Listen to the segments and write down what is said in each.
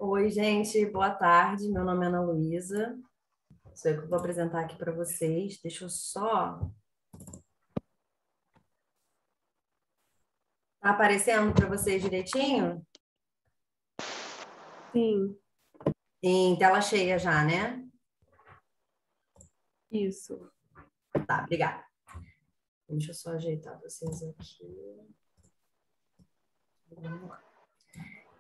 Oi, gente, boa tarde. Meu nome é Ana Luísa. Sou eu que vou apresentar aqui para vocês. Deixa eu só. Tá aparecendo para vocês direitinho? Sim, Em tela cheia já, né? isso. Tá, obrigada. Deixa eu só ajeitar vocês aqui. Vamos lá.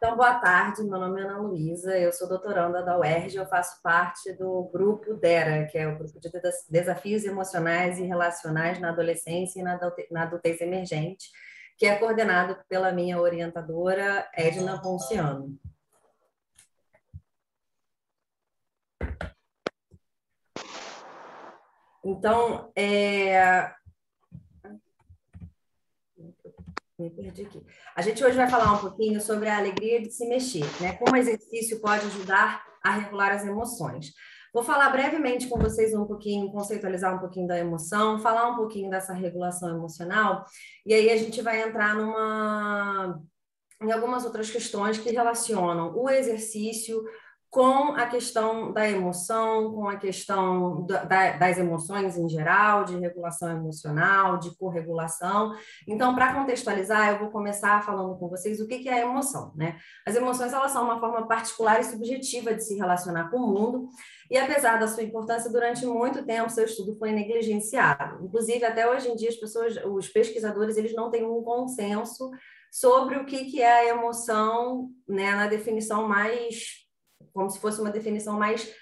Então, boa tarde. Meu nome é Ana Luísa. Eu sou doutoranda da UERJ. Eu faço parte do grupo DERA, que é o grupo de Desafios Emocionais e Relacionais na Adolescência e na Adultez Emergente, que é coordenado pela minha orientadora, Edna Ponciano. Então, me perdi aqui. A gente hoje vai falar um pouquinho sobre a alegria de se mexer, né? Como o exercício pode ajudar a regular as emoções. Vou falar brevemente com vocês um pouquinho, conceitualizar um pouquinho da emoção, falar um pouquinho dessa regulação emocional, e aí a gente vai entrar em algumas outras questões que relacionam o exercício com a questão da emoção, com a questão das emoções em geral, de regulação emocional, de corregulação. Então, para contextualizar, eu vou começar falando com vocês o que é a emoção, né? As emoções, elas são uma forma particular e subjetiva de se relacionar com o mundo, e apesar da sua importância, durante muito tempo, seu estudo foi negligenciado. Inclusive, até hoje em dia, os pesquisadores, eles não têm um consenso sobre o que é a emoção, né, na definição mais, como se fosse uma definição mais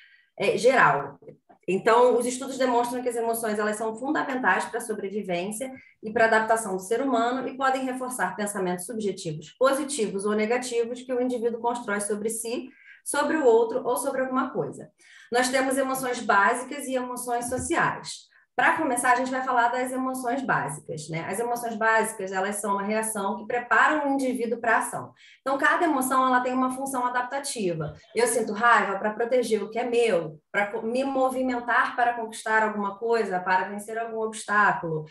geral. Então, os estudos demonstram que as emoções elas são fundamentais para a sobrevivência e para a adaptação do ser humano e podem reforçar pensamentos subjetivos, positivos ou negativos que o indivíduo constrói sobre si, sobre o outro ou sobre alguma coisa. Nós temos emoções básicas e emoções sociais. Para começar, a gente vai falar das emoções básicas, né? As emoções básicas, elas são uma reação que prepara um indivíduo para a ação. Então, cada emoção, ela tem uma função adaptativa. Eu sinto raiva para proteger o que é meu, para me movimentar para conquistar alguma coisa, para vencer algum obstáculo.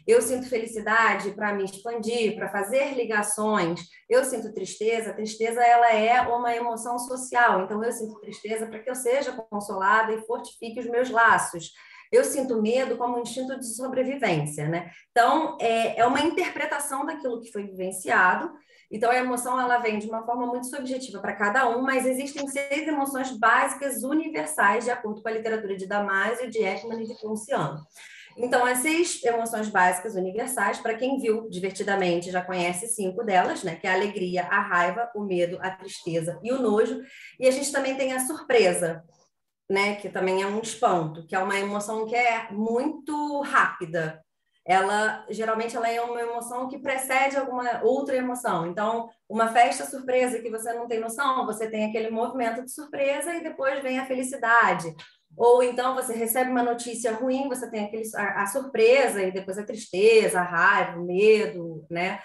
Eu sinto felicidade para me expandir, para fazer ligações. Eu sinto tristeza. A tristeza, ela é uma emoção social. Então, eu sinto tristeza para que eu seja consolada e fortifique os meus laços. Eu sinto medo como um instinto de sobrevivência, né? Então, é uma interpretação daquilo que foi vivenciado. Então, a emoção, ela vem de uma forma muito subjetiva para cada um, mas existem 6 emoções básicas universais, de acordo com a literatura de Damasio, de Ekman e de Ponciano. Então, as 6 emoções básicas universais, para quem viu divertidamente, já conhece 5 delas, né? Que é a alegria, a raiva, o medo, a tristeza e o nojo. E a gente também tem a surpresa, né, que também é um espanto, que é uma emoção que é muito rápida. Geralmente ela é uma emoção que precede alguma outra emoção. Então, uma festa surpresa que você não tem noção, você tem aquele movimento de surpresa e depois vem a felicidade. Ou então você recebe uma notícia ruim, você tem a surpresa e depois a tristeza, a raiva, o medo, né?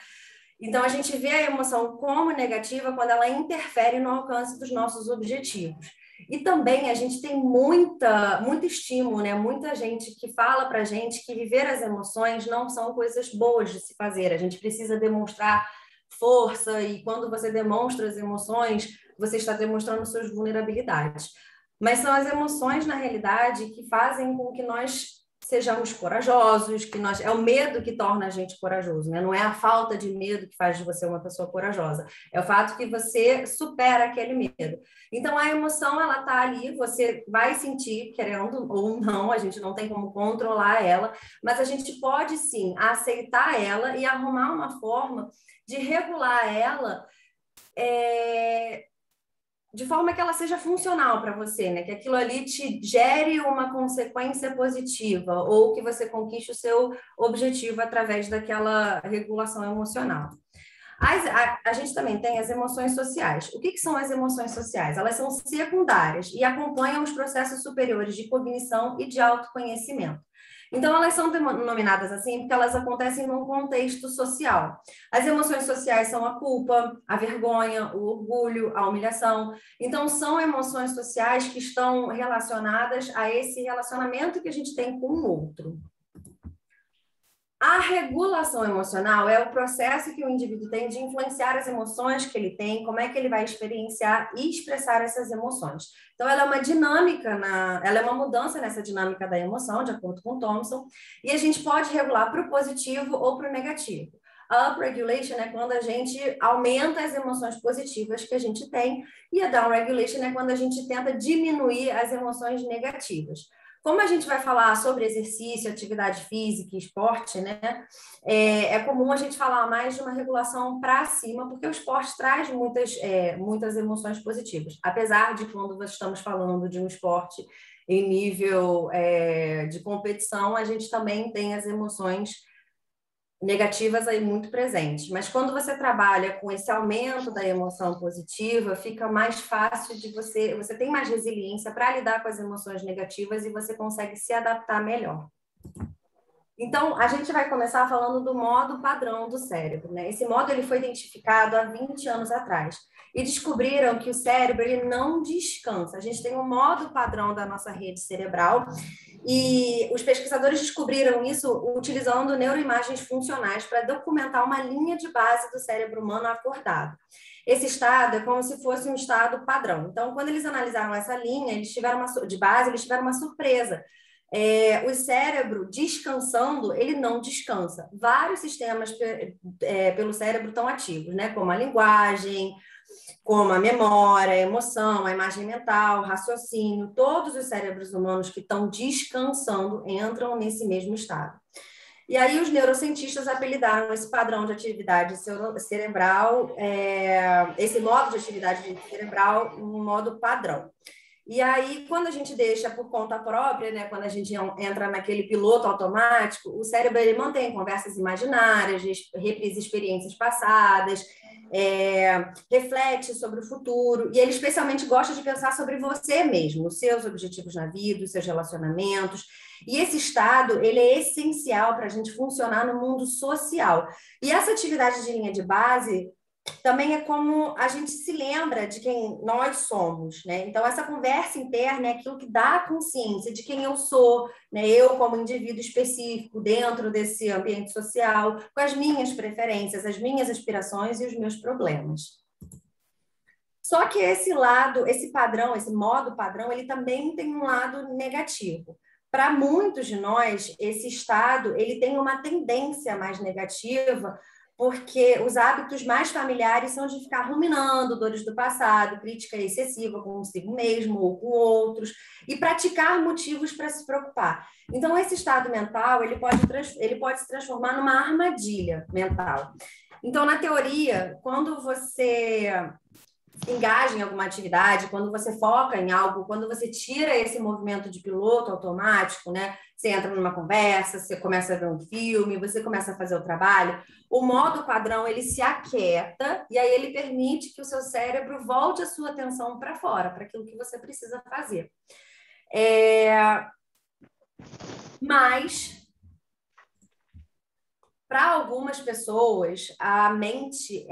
Então, a gente vê a emoção como negativa quando ela interfere no alcance dos nossos objetivos. E também a gente tem muito estímulo, né? Muita gente que fala para a gente que viver as emoções não são coisas boas de se fazer. A gente precisa demonstrar força e quando você demonstra as emoções, você está demonstrando suas vulnerabilidades. Mas são as emoções, na realidade, que fazem com que nós sejamos corajosos, é o medo que torna a gente corajoso, né? Não é a falta de medo que faz de você uma pessoa corajosa, é o fato que você supera aquele medo. Então, a emoção, ela tá ali, você vai sentir, querendo ou não, a gente não tem como controlar ela, mas a gente pode, sim, aceitar ela e arrumar uma forma de regular ela de forma que ela seja funcional para você, né? Que aquilo ali te gere uma consequência positiva ou que você conquiste o seu objetivo através daquela regulação emocional. A gente também tem as emoções sociais. O que são as emoções sociais? Elas são secundárias e acompanham os processos superiores de cognição e de autoconhecimento. Então, elas são denominadas assim porque elas acontecem num contexto social. As emoções sociais são a culpa, a vergonha, o orgulho, a humilhação. Então, são emoções sociais que estão relacionadas a esse relacionamento que a gente tem com o outro. A regulação emocional é o processo que o indivíduo tem de influenciar as emoções que ele tem, como é que ele vai experienciar e expressar essas emoções. Então, ela é uma dinâmica, ela é uma mudança nessa dinâmica da emoção, de acordo com Thompson, e a gente pode regular para o positivo ou para o negativo. A upregulation é quando a gente aumenta as emoções positivas que a gente tem, e a downregulation é quando a gente tenta diminuir as emoções negativas. Como a gente vai falar sobre exercício, atividade física e esporte, né? É comum a gente falar mais de uma regulação para cima, porque o esporte traz muitas emoções positivas. Apesar de quando estamos falando de um esporte em nível de competição, a gente também tem as emoções negativas aí muito presentes. Mas quando você trabalha com esse aumento da emoção positiva, fica mais fácil de você tem mais resiliência para lidar com as emoções negativas e você consegue se adaptar melhor. Então, a gente vai começar falando do modo padrão do cérebro, né? Esse modo ele foi identificado há 20 anos atrás e descobriram que o cérebro ele não descansa. A gente tem um modo padrão da nossa rede cerebral e os pesquisadores descobriram isso utilizando neuroimagens funcionais para documentar uma linha de base do cérebro humano acordado. Esse estado é como se fosse um estado padrão. Então, quando eles analisaram essa linha, eles tiveram uma surpresa. O cérebro descansando, ele não descansa. Vários sistemas pelo cérebro estão ativos, né? Como a linguagem, como a memória, a emoção, a imagem mental, raciocínio. Todos os cérebros humanos que estão descansando entram nesse mesmo estado. E aí os neurocientistas apelidaram esse padrão de atividade cerebral, esse modo de atividade cerebral, um modo padrão. E aí, quando a gente deixa por conta própria, né, quando a gente entra naquele piloto automático, o cérebro ele mantém conversas imaginárias, reprisa experiências passadas, reflete sobre o futuro, e ele especialmente gosta de pensar sobre você mesmo, os seus objetivos na vida, os seus relacionamentos. E esse estado ele é essencial para a gente funcionar no mundo social. E essa atividade de linha de base também é como a gente se lembra de quem nós somos, né? Então, essa conversa interna é aquilo que dá a consciência de quem eu sou, né? Eu como indivíduo específico dentro desse ambiente social, com as minhas preferências, as minhas aspirações e os meus problemas. Só que esse lado, esse padrão, esse modo padrão, ele também tem um lado negativo. Para muitos de nós, esse estado ele tem uma tendência mais negativa, porque os hábitos mais familiares são de ficar ruminando dores do passado, crítica excessiva consigo mesmo ou com outros, e praticar motivos para se preocupar. Então, esse estado mental ele pode se transformar numa armadilha mental. Então, na teoria, quando você engaja em alguma atividade, quando você foca em algo, quando você tira esse movimento de piloto automático, né? Você entra numa conversa, você começa a ver um filme, você começa a fazer o trabalho, o modo padrão ele se aquieta e aí ele permite que o seu cérebro volte a sua atenção para fora, para aquilo que você precisa fazer. Mas para algumas pessoas, a mente,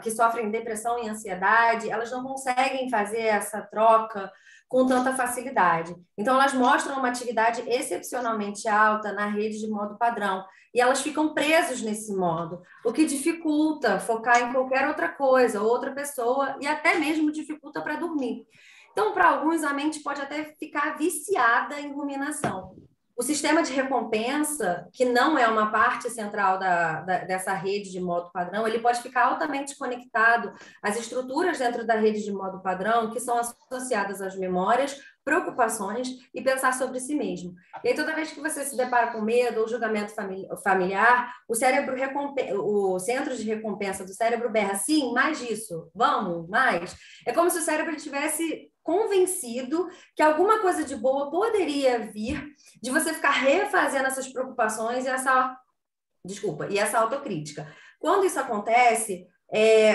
que sofrem depressão e ansiedade, elas não conseguem fazer essa troca com tanta facilidade. Então, elas mostram uma atividade excepcionalmente alta na rede de modo padrão e elas ficam presas nesse modo, o que dificulta focar em qualquer outra coisa, outra pessoa e até mesmo dificulta para dormir. Então, para alguns, a mente pode até ficar viciada em ruminação. O sistema de recompensa, que não é uma parte central dessa rede de modo padrão, ele pode ficar altamente conectado às estruturas dentro da rede de modo padrão que são associadas às memórias, preocupações e pensar sobre si mesmo. E aí, toda vez que você se depara com medo ou julgamento familiar, o centro de recompensa do cérebro berra, sim, mais disso, vamos, mais. É como se o cérebro tivesse convencido que alguma coisa de boa poderia vir de você ficar refazendo essas preocupações e essa autocrítica. Quando isso acontece,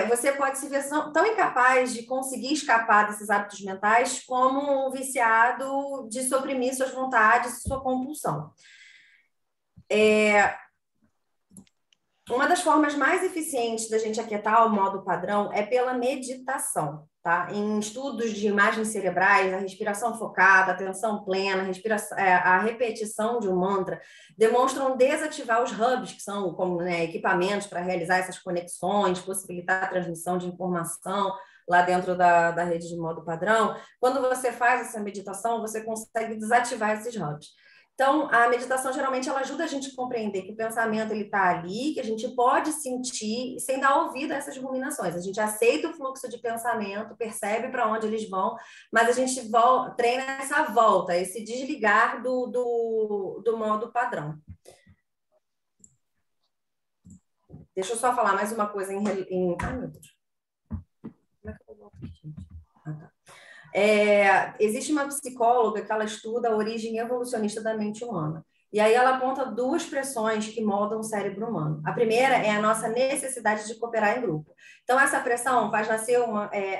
você pode se ver tão incapaz de conseguir escapar desses hábitos mentais como um viciado de suprimir suas vontades e sua compulsão. Uma das formas mais eficientes da gente aquietar o modo padrão é pela meditação. tá? Em estudos de imagens cerebrais, a respiração focada, a atenção plena, a repetição de um mantra demonstram desativar os hubs, que são como, né, equipamentos para realizar essas conexões, possibilitar a transmissão de informação lá dentro da rede de modo padrão. Quando você faz essa meditação, você consegue desativar esses hubs. Então, a meditação, geralmente, ela ajuda a gente a compreender que o pensamento está ali, que a gente pode sentir sem dar ouvido a essas ruminações. A gente aceita o fluxo de pensamento, percebe para onde eles vão, mas a gente treina essa volta, esse desligar do modo padrão. Deixa eu só falar mais uma coisa Ai, meu Deus. Como é que eu volto aqui, gente? Ah, tá. Existe uma psicóloga que ela estuda a origem evolucionista da mente humana. E aí ela aponta duas pressões que moldam o cérebro humano. A primeira é a nossa necessidade de cooperar em grupo. Então, essa pressão faz nascer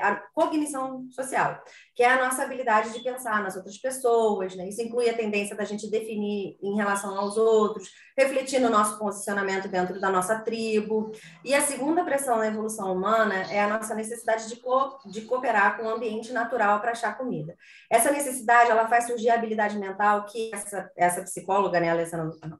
a cognição social, que é a nossa habilidade de pensar nas outras pessoas, né? Isso inclui a tendência da gente definir em relação aos outros, refletir no nosso posicionamento dentro da nossa tribo. E a segunda pressão na evolução humana é a nossa necessidade de cooperar com o ambiente natural para achar comida. Essa necessidade, ela faz surgir a habilidade mental que essa psicóloga, né,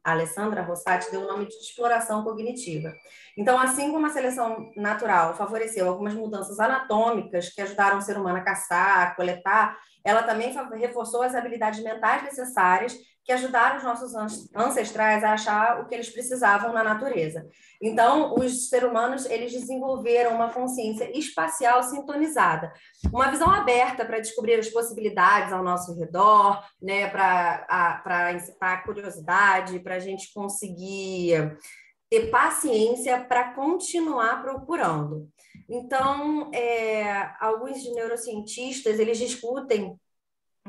Alessandra Rossati, deu o nome de exploração cognitiva. Então, assim como a seleção natural favoreceu algumas mudanças anatômicas que ajudaram o ser humano a caçar, a coletar, ela também reforçou as habilidades mentais necessárias que ajudaram os nossos ancestrais a achar o que eles precisavam na natureza. Então, os seres humanos, eles desenvolveram uma consciência espacial sintonizada, uma visão aberta para descobrir as possibilidades ao nosso redor, né, para incitar a curiosidade, para a gente conseguir ter paciência para continuar procurando. Então, alguns neurocientistas, eles discutem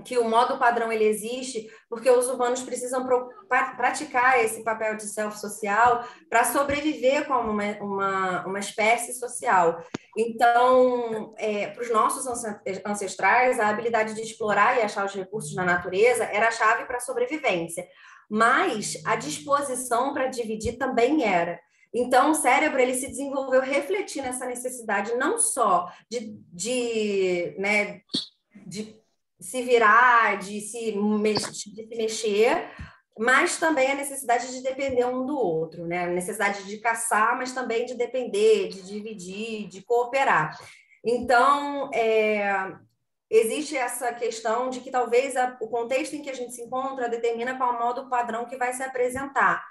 que o modo padrão ele existe porque os humanos precisam praticar esse papel de self-social para sobreviver como uma espécie social. Então, para os nossos ancestrais, a habilidade de explorar e achar os recursos na natureza era a chave para a sobrevivência, mas a disposição para dividir também era. Então, o cérebro ele se desenvolveu refletindo essa necessidade não só de se virar, de se mexer, mas também a necessidade de depender um do outro, né? A necessidade de caçar, mas também de depender, de dividir, de cooperar. Então, existe essa questão de que talvez o contexto em que a gente se encontra determina qual modo padrão que vai se apresentar.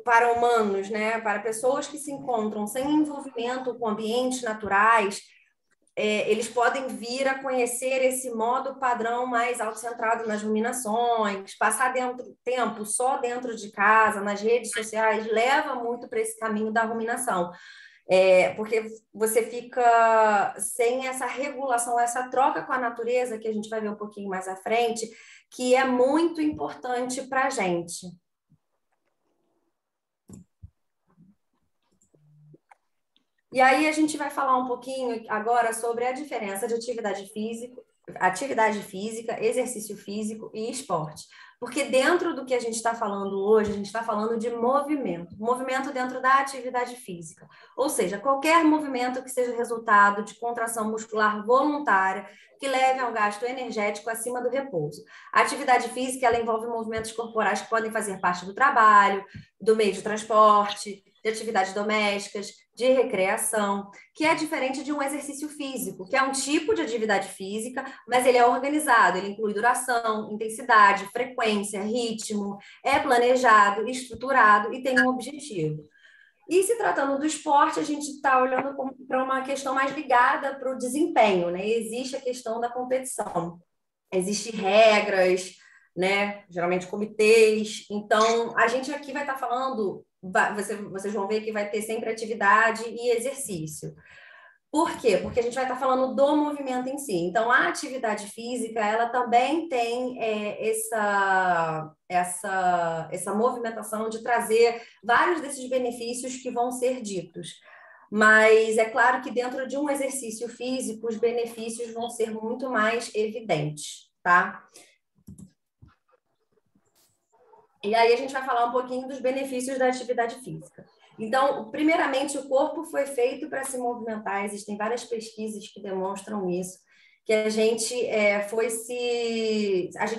Para humanos, né? Para pessoas que se encontram sem envolvimento com ambientes naturais, eles podem vir a conhecer esse modo padrão mais autocentrado nas ruminações, passar tempo só dentro de casa, nas redes sociais, leva muito para esse caminho da ruminação. Porque você fica sem essa regulação, essa troca com a natureza, que a gente vai ver um pouquinho mais à frente, que é muito importante para a gente. E aí a gente vai falar um pouquinho agora sobre a diferença de atividade física, exercício físico e esporte. Porque dentro do que a gente está falando hoje, a gente está falando de movimento dentro da atividade física. Ou seja, qualquer movimento que seja resultado de contração muscular voluntária que leve a um gasto energético acima do repouso. A atividade física, ela envolve movimentos corporais que podem fazer parte do trabalho, do meio de transporte, de atividades domésticas, de recreação, que é diferente de um exercício físico, que é um tipo de atividade física, mas ele é organizado, ele inclui duração, intensidade, frequência, ritmo, é planejado, estruturado e tem um objetivo. E se tratando do esporte, a gente está olhando para uma questão mais ligada para o desempenho, né? Existe a questão da competição, existem regras, né? Geralmente comitês. Então, a gente aqui vai estar falando, vocês vão ver que vai ter sempre atividade e exercício. Por quê? Porque a gente vai estar falando do movimento em si. Então, a atividade física, ela também tem essa movimentação de trazer vários desses benefícios que vão ser ditos. Mas é claro que dentro de um exercício físico, os benefícios vão ser muito mais evidentes, tá? E aí a gente vai falar um pouquinho dos benefícios da atividade física. Então, primeiramente, o corpo foi feito para se movimentar. Existem várias pesquisas que demonstram isso, que a gente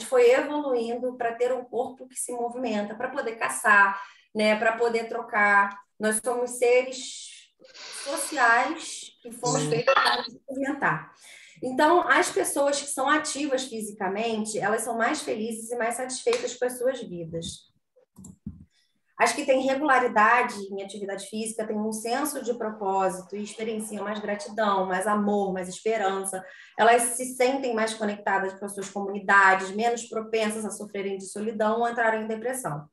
foi evoluindo para ter um corpo que se movimenta, para poder caçar, né, para poder trocar. Nós somos seres sociais que fomos feitos para nos movimentar. Então, as pessoas que são ativas fisicamente, elas são mais felizes e mais satisfeitas com as suas vidas. As que têm regularidade em atividade física têm um senso de propósito e experienciam mais gratidão, mais amor, mais esperança. Elas se sentem mais conectadas com as suas comunidades, menos propensas a sofrerem de solidão ou entrarem em depressão.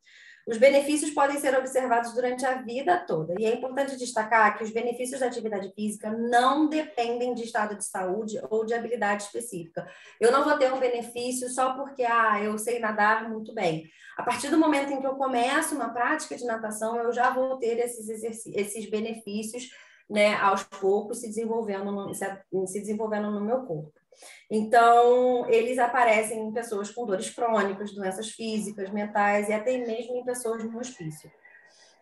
Os benefícios podem ser observados durante a vida toda. E é importante destacar que os benefícios da atividade física não dependem de estado de saúde ou de habilidade específica. Eu não vou ter um benefício só porque eu sei nadar muito bem. A partir do momento em que eu começo uma prática de natação, eu já vou ter esses benefícios, né, aos poucos se desenvolvendo no meu corpo. Então, eles aparecem em pessoas com dores crônicas, doenças físicas, mentais e até mesmo em pessoas no hospício.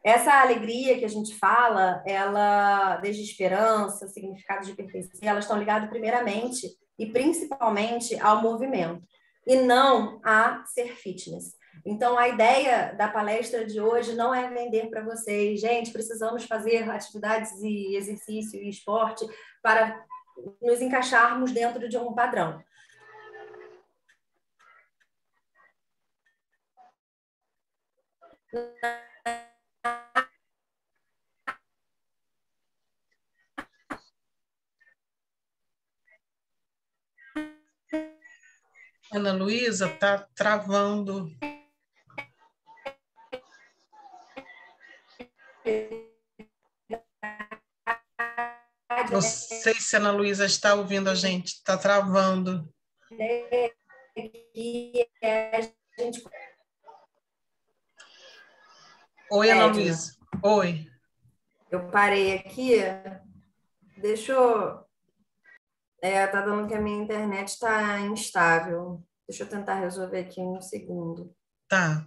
Essa alegria que a gente fala, ela, desde esperança, significado de pertencer, elas estão ligadas primeiramente e principalmente ao movimento, e não a ser fitness. Então, a ideia da palestra de hoje não é vender para vocês, gente, precisamos fazer atividades e exercício e esporte para nos encaixarmos dentro de um padrão. Ana Luísa, está travando. Não sei se a Ana Luísa está ouvindo a gente, está travando. Oi, Ana Luísa. Oi. Eu parei aqui. Deixa eu... tá dando que a minha internet está instável. Deixa eu tentar resolver aqui em um segundo. Tá.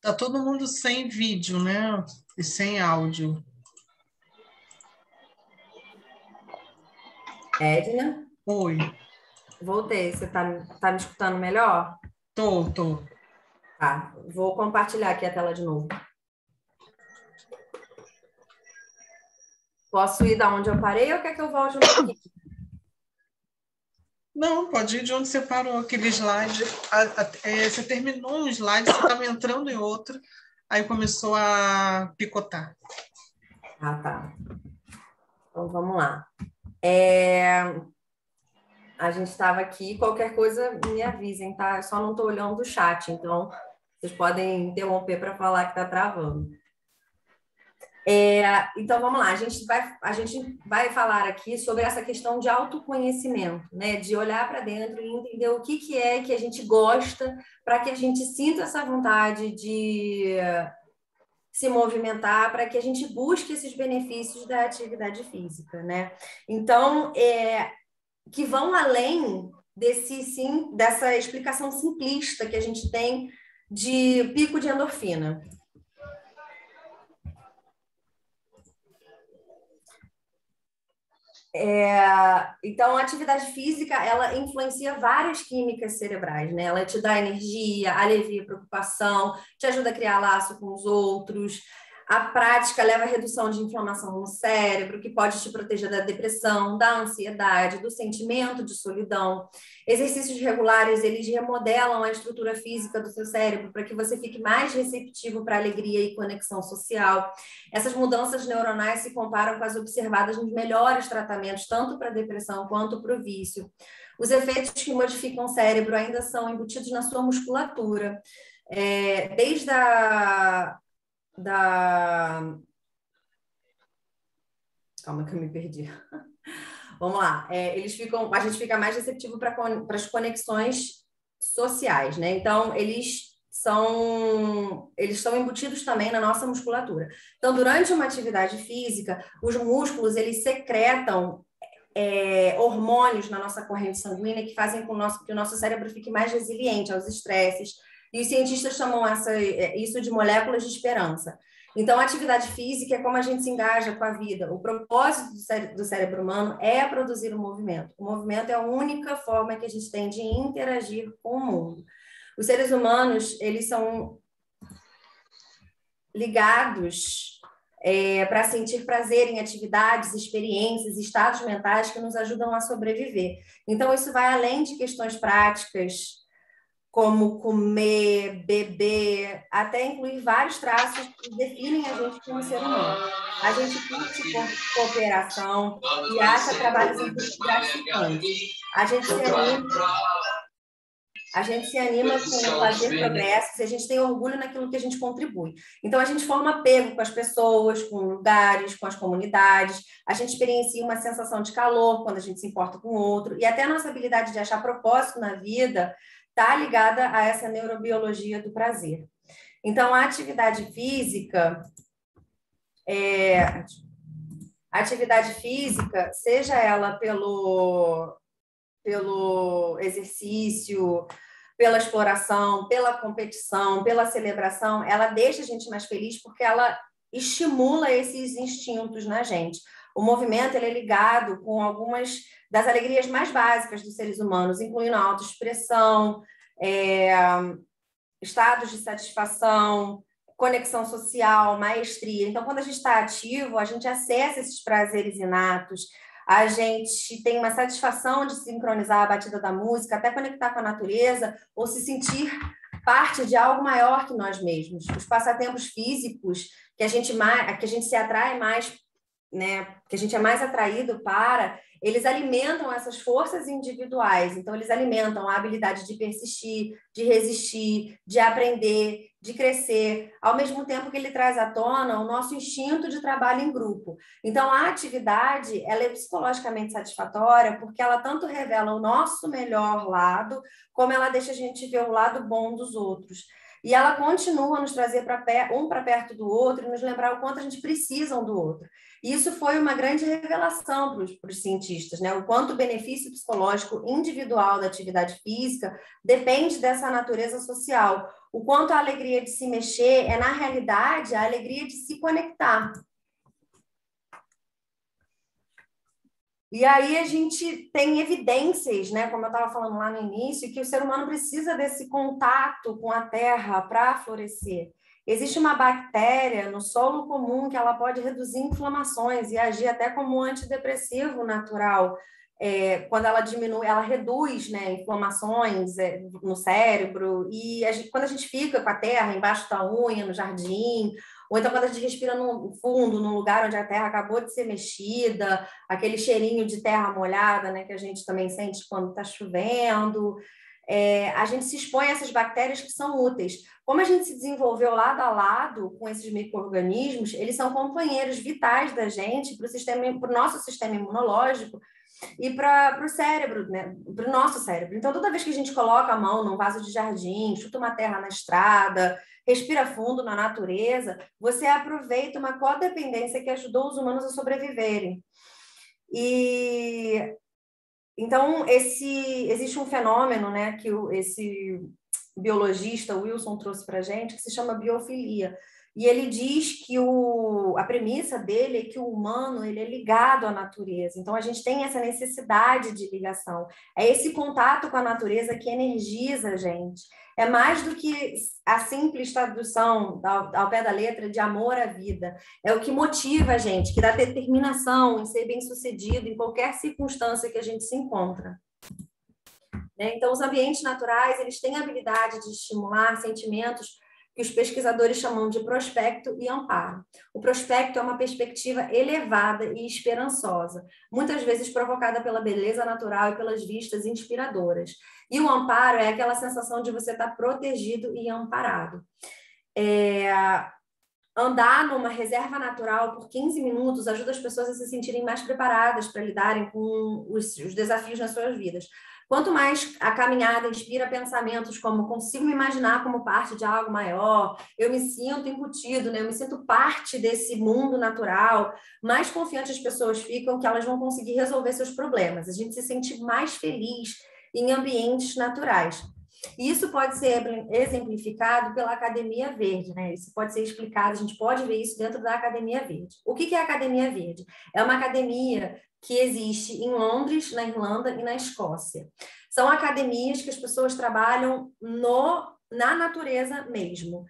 Tá todo mundo sem vídeo, né? E sem áudio. Edna? Oi. Voltei. Você tá me escutando melhor? Tô. Tá. Vou compartilhar aqui a tela de novo. Posso ir da onde eu parei ou quer que eu volte um pouquinho? Não, pode ir de onde você parou, aquele slide. Você terminou um slide, você estava entrando em outro, aí começou a picotar. Ah, tá. Então, vamos lá. A gente estava aqui, qualquer coisa me avisem, tá? Eu só não estou olhando o chat, então vocês podem interromper para falar que está travando. Então, vamos lá, a gente vai falar aqui sobre essa questão de autoconhecimento, né? De olhar para dentro e entender o que é que a gente gosta, para que a gente sinta essa vontade de se movimentar, para que a gente busque esses benefícios da atividade física, né? Então, que vão além dessa explicação simplista que a gente tem de pico de endorfina. Então, a atividade física, ela influencia várias químicas cerebrais, né? Ela te dá energia, alivia a preocupação, te ajuda a criar laço com os outros. A prática leva à redução de inflamação no cérebro, que pode te proteger da depressão, da ansiedade, do sentimento de solidão. Exercícios regulares, eles remodelam a estrutura física do seu cérebro para que você fique mais receptivo para alegria e conexão social. Essas mudanças neuronais se comparam com as observadas nos melhores tratamentos, tanto para a depressão quanto para o vício. Os efeitos que modificam o cérebro ainda são embutidos na sua musculatura, desde Calma que eu me perdi. Vamos lá. A gente fica mais receptivo para as conexões sociais, né? Então, eles estão embutidos também na nossa musculatura. Então, durante uma atividade física, os músculos, eles secretam hormônios na nossa corrente sanguínea que fazem com que o nosso cérebro fique mais resiliente aos estresses. E os cientistas chamam isso de moléculas de esperança. Então, a atividade física é como a gente se engaja com a vida. O propósito do cérebro humano é produzir o movimento. O movimento é a única forma que a gente tem de interagir com o mundo. Os seres humanos, eles são ligados para sentir prazer em atividades, experiências, estados mentais que nos ajudam a sobreviver. Então, isso vai além de questões práticas, como comer, beber, até incluir vários traços que definem a gente como ser humano. A gente curte cooperação e acha trabalhos em grupo gratificantes. A gente se anima com fazer progressos e a gente tem orgulho naquilo que a gente contribui. Então, a gente forma apego com as pessoas, com lugares, com as comunidades. A gente experiencia uma sensação de calor quando a gente se importa com o outro. E até a nossa habilidade de achar propósito na vida está ligada a essa neurobiologia do prazer. Então, a atividade física, seja ela pelo exercício, pela exploração, pela competição, pela celebração, ela deixa a gente mais feliz porque ela estimula esses instintos na gente. O movimento ele é ligado com algumas das alegrias mais básicas dos seres humanos, incluindo a autoexpressão, estados de satisfação, conexão social, maestria. Então, quando a gente está ativo, a gente acessa esses prazeres inatos, a gente tem uma satisfação de sincronizar a batida da música, até conectar com a natureza, ou se sentir parte de algo maior que nós mesmos. Os passatempos físicos que a gente se atrai mais, né, que a gente é mais atraído para, eles alimentam essas forças individuais. Então, eles alimentam a habilidade de persistir, de resistir, de aprender, de crescer, ao mesmo tempo que ele traz à tona o nosso instinto de trabalho em grupo. Então, a atividade, ela é psicologicamente satisfatória porque ela tanto revela o nosso melhor lado, como ela deixa a gente ver o lado bom dos outros. E ela continua a nos trazer para perto do outro e nos lembrar o quanto a gente precisa um do outro. E isso foi uma grande revelação para os cientistas, né? O quanto o benefício psicológico individual da atividade física depende dessa natureza social. O quanto a alegria de se mexer é, na realidade, a alegria de se conectar. E aí a gente tem evidências, né, como eu estava falando lá no início, que o ser humano precisa desse contato com a terra para florescer. Existe uma bactéria no solo comum que ela pode reduzir inflamações e agir até como um antidepressivo natural. Quando ela diminui, ela reduz, né, inflamações no cérebro. E quando a gente fica com a terra embaixo da unha, no jardim, ou então quando a gente respira no fundo, num lugar onde a terra acabou de ser mexida, aquele cheirinho de terra molhada, né, que a gente também sente quando está chovendo, a gente se expõe a essas bactérias que são úteis. Como a gente se desenvolveu lado a lado com esses micro-organismos, eles são companheiros vitais da gente para o nosso sistema imunológico e para o cérebro, né? Para o nosso cérebro. Então, toda vez que a gente coloca a mão num vaso de jardim, chuta uma terra na estrada, respira fundo na natureza, você aproveita uma codependência que ajudou os humanos a sobreviverem. E então, existe um fenômeno, né, que esse biologista Wilson trouxe para a gente, que se chama biofilia. E ele diz que a premissa dele é que o humano ele é ligado à natureza. Então, a gente tem essa necessidade de ligação. É esse contato com a natureza que energiza a gente. É mais do que a simples tradução, ao pé da letra, de amor à vida. É o que motiva a gente, que dá determinação em ser bem-sucedido em qualquer circunstância que a gente se encontra. Então, os ambientes naturais, eles têm a habilidade de estimular sentimentos que os pesquisadores chamam de prospecto e amparo. O prospecto é uma perspectiva elevada e esperançosa, muitas vezes provocada pela beleza natural e pelas vistas inspiradoras. E o amparo é aquela sensação de você estar protegido e amparado. andar numa reserva natural por 15 minutos ajuda as pessoas a se sentirem mais preparadas para lidarem com os desafios nas suas vidas. Quanto mais a caminhada inspira pensamentos como consigo me imaginar como parte de algo maior, eu me sinto embutido, né? Eu me sinto parte desse mundo natural, mais confiantes as pessoas ficam que elas vão conseguir resolver seus problemas. A gente se sente mais feliz em ambientes naturais. E isso pode ser exemplificado pela Academia Verde, né? Isso pode ser explicado, a gente pode ver isso dentro da Academia Verde. O que é a Academia Verde? É uma academia que existe em Londres, na Irlanda e na Escócia. São academias que as pessoas trabalham na natureza mesmo.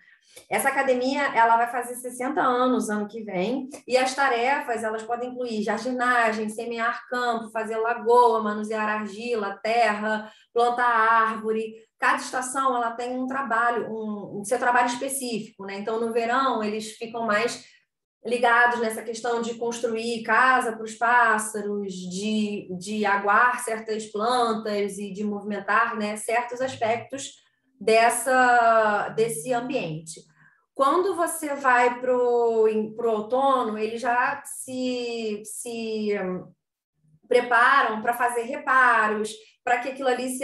Essa academia, ela vai fazer 60 anos ano que vem, e as tarefas, elas podem incluir jardinagem, semear campo, fazer lagoa, manusear argila, terra, plantar árvore. Cada estação, ela tem um trabalho, seu trabalho específico, né? Então, no verão, eles ficam mais ligados nessa questão de construir casa para os pássaros, de aguar certas plantas e de movimentar, né, certos aspectos desse ambiente. Quando você vai para o outono, eles já se preparam para fazer reparos, para que aquilo ali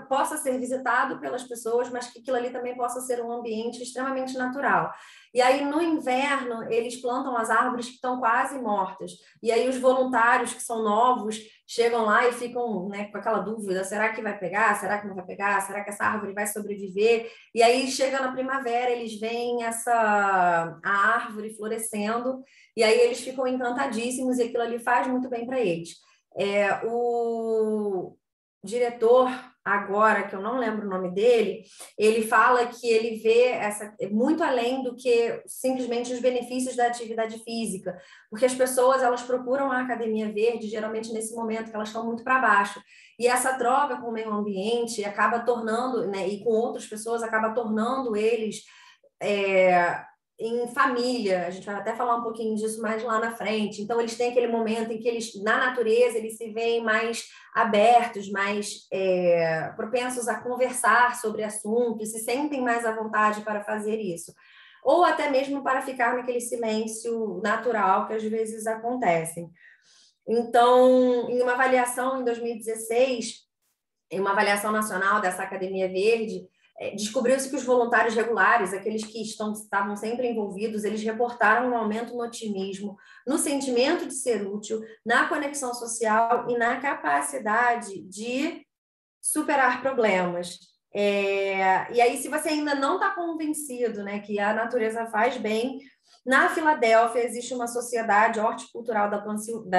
possa ser visitado pelas pessoas, mas que aquilo ali também possa ser um ambiente extremamente natural. E aí, no inverno, eles plantam as árvores que estão quase mortas. E aí, os voluntários que são novos chegam lá e ficam, né, com aquela dúvida: será que vai pegar? Será que não vai pegar? Será que essa árvore vai sobreviver? E aí, chega na primavera, eles veem a árvore florescendo, e aí eles ficam encantadíssimos, e aquilo ali faz muito bem para eles. O diretor, agora, que eu não lembro o nome dele, ele fala que ele vê muito além do que simplesmente os benefícios da atividade física, porque as pessoas, elas procuram a Academia Verde, geralmente nesse momento que elas estão muito para baixo, e essa troca com o meio ambiente acaba tornando, né, e com outras pessoas, acaba tornando eles em família. A gente vai até falar um pouquinho disso mais lá na frente. Então, eles têm aquele momento em que eles, na natureza, eles se veem mais abertos, mais propensos a conversar sobre assuntos, se sentem mais à vontade para fazer isso. Ou até mesmo para ficar naquele silêncio natural que às vezes acontece. Então, em uma avaliação em 2016, em uma avaliação nacional dessa Academia Verde, descobriu-se que os voluntários regulares, aqueles que estavam sempre envolvidos, eles reportaram um aumento no otimismo, no sentimento de ser útil, na conexão social e na capacidade de superar problemas. E aí, se você ainda não está convencido, né, que a natureza faz bem, na Filadélfia existe uma sociedade horticultural da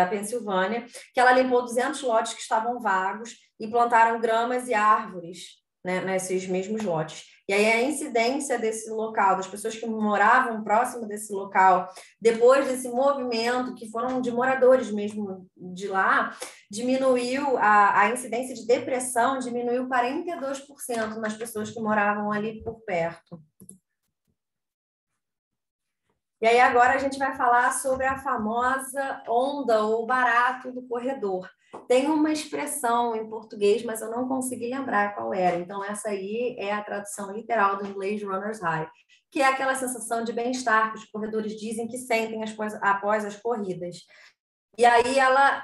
Pensilvânia, que ela limpou 200 lotes que estavam vagos e plantaram gramas e árvores, né, nesses mesmos lotes. E aí a incidência desse local, das pessoas que moravam próximo desse local, depois desse movimento, que foram de moradores mesmo de lá, diminuiu a incidência de depressão, diminuiu 42% nas pessoas que moravam ali por perto. E aí agora a gente vai falar sobre a famosa onda ou barato do corredor. Tem uma expressão em português, mas eu não consegui lembrar qual era. Então, essa aí é a tradução literal do inglês runner's high, que é aquela sensação de bem-estar que os corredores dizem que sentem após as corridas. E aí ela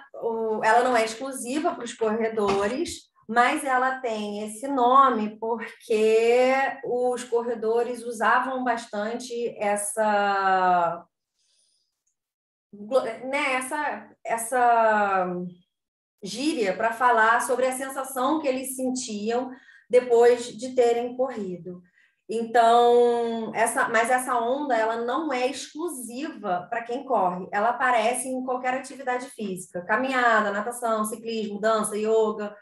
não é exclusiva para os corredores, mas ela tem esse nome porque os corredores usavam bastante essa gíria para falar sobre a sensação que eles sentiam depois de terem corrido. Então, mas essa onda, ela não é exclusiva para quem corre. Ela aparece em qualquer atividade física, caminhada, natação, ciclismo, dança, yoga,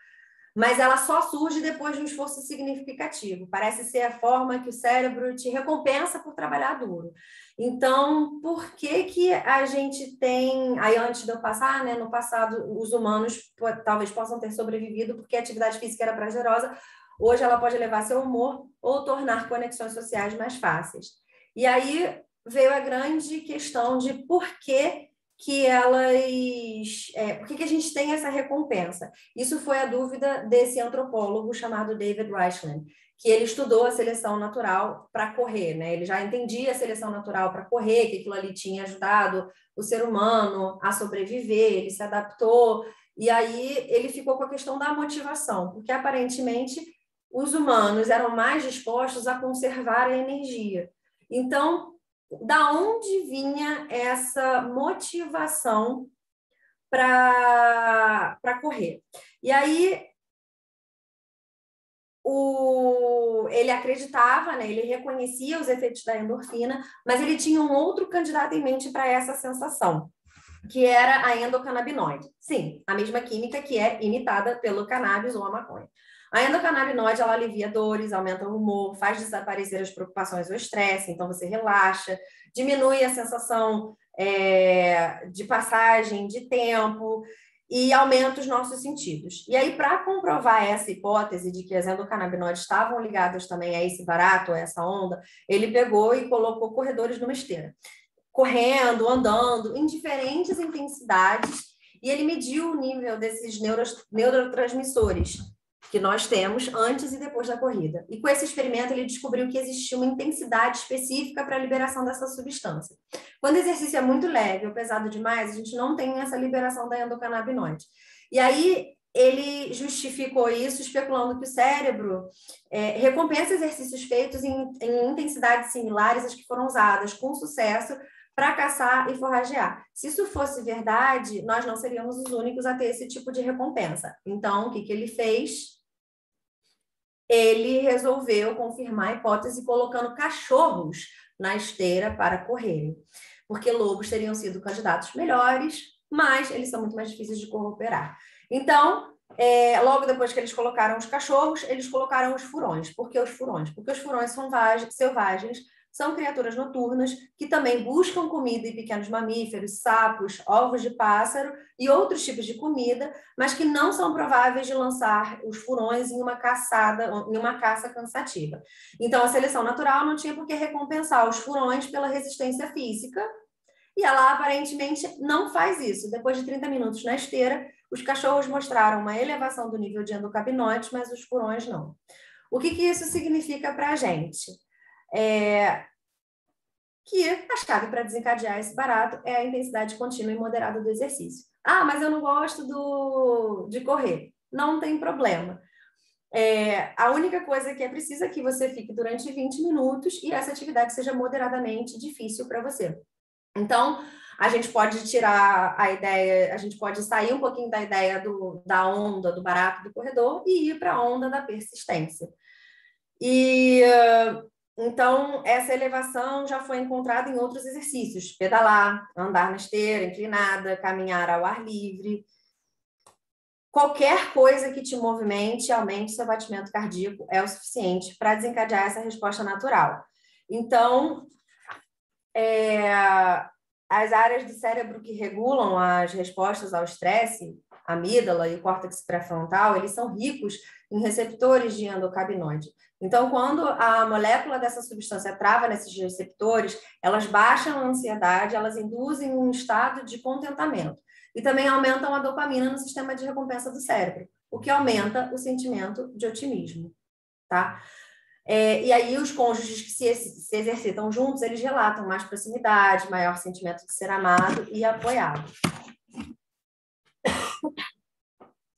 mas ela só surge depois de um esforço significativo. Parece ser a forma que o cérebro te recompensa por trabalhar duro. Então, por que a gente tem... Aí, antes de eu passar, né, no passado, os humanos talvez possam ter sobrevivido porque a atividade física era prazerosa. Hoje, ela pode elevar seu humor ou tornar conexões sociais mais fáceis. E aí veio a grande questão de por que a gente tem essa recompensa? Isso foi a dúvida desse antropólogo chamado David Reichland, que ele estudou a seleção natural para correr, né? Ele já entendia a seleção natural para correr, que aquilo ali tinha ajudado o ser humano a sobreviver, ele se adaptou, e aí ele ficou com a questão da motivação, porque aparentemente os humanos eram mais dispostos a conservar a energia. Então, da onde vinha essa motivação para correr? E aí ele acreditava, né, ele reconhecia os efeitos da endorfina, mas ele tinha um outro candidato em mente para essa sensação, que era a endocannabinoide. Sim, a mesma química que é imitada pelo cannabis ou a maconha. A endocannabinoide, ela alivia dores, aumenta o humor, faz desaparecer as preocupações ou estresse, então você relaxa, diminui a sensação de passagem de tempo e aumenta os nossos sentidos. E aí, para comprovar essa hipótese de que as endocannabinoides estavam ligadas também a esse barato, a essa onda, ele pegou e colocou corredores numa esteira, correndo, andando, em diferentes intensidades, e ele mediu o nível desses neurotransmissores que nós temos antes e depois da corrida. E com esse experimento ele descobriu que existia uma intensidade específica para a liberação dessa substância. Quando o exercício é muito leve ou pesado demais, a gente não tem essa liberação da endocannabinoide. E aí ele justificou isso especulando que o cérebro recompensa exercícios feitos em intensidades similares às que foram usadas com sucesso para caçar e forragear. Se isso fosse verdade, nós não seríamos os únicos a ter esse tipo de recompensa. Então, o que ele fez? Ele resolveu confirmar a hipótese colocando cachorros na esteira para correrem, porque lobos teriam sido candidatos melhores, mas eles são muito mais difíceis de cooperar. Então, logo depois que eles colocaram os cachorros, eles colocaram os furões. Por que os furões? Porque os furões são selvagens, são criaturas noturnas que também buscam comida em pequenos mamíferos, sapos, ovos de pássaro e outros tipos de comida, mas que não são prováveis de lançar os furões em uma caça cansativa. Então, a seleção natural não tinha por que recompensar os furões pela resistência física, e ela aparentemente não faz isso. Depois de 30 minutos na esteira, os cachorros mostraram uma elevação do nível de endocannabinoides, mas os furões não. O que isso significa para a gente? Que a chave para desencadear esse barato é a intensidade contínua e moderada do exercício. Ah, mas eu não gosto de correr. Não tem problema. A única coisa que é preciso é que você fique durante 20 minutos e essa atividade seja moderadamente difícil para você. Então, a gente pode tirar a ideia, a gente pode sair um pouquinho da ideia da onda, do barato do corredor e ir para a onda da persistência. Então, essa elevação já foi encontrada em outros exercícios: pedalar, andar na esteira inclinada, caminhar ao ar livre. Qualquer coisa que te movimente, aumente seu batimento cardíaco é o suficiente para desencadear essa resposta natural. Então, as áreas do cérebro que regulam as respostas ao estresse, a amígdala e o córtex pré-frontal, eles são ricos em receptores de endocannabinoide. Então, quando a molécula dessa substância trava nesses receptores, elas baixam a ansiedade, elas induzem um estado de contentamento. E também aumentam a dopamina no sistema de recompensa do cérebro, o que aumenta o sentimento de otimismo, tá? E aí os cônjuges que se exercitam juntos, eles relatam mais proximidade, maior sentimento de ser amado e apoiado.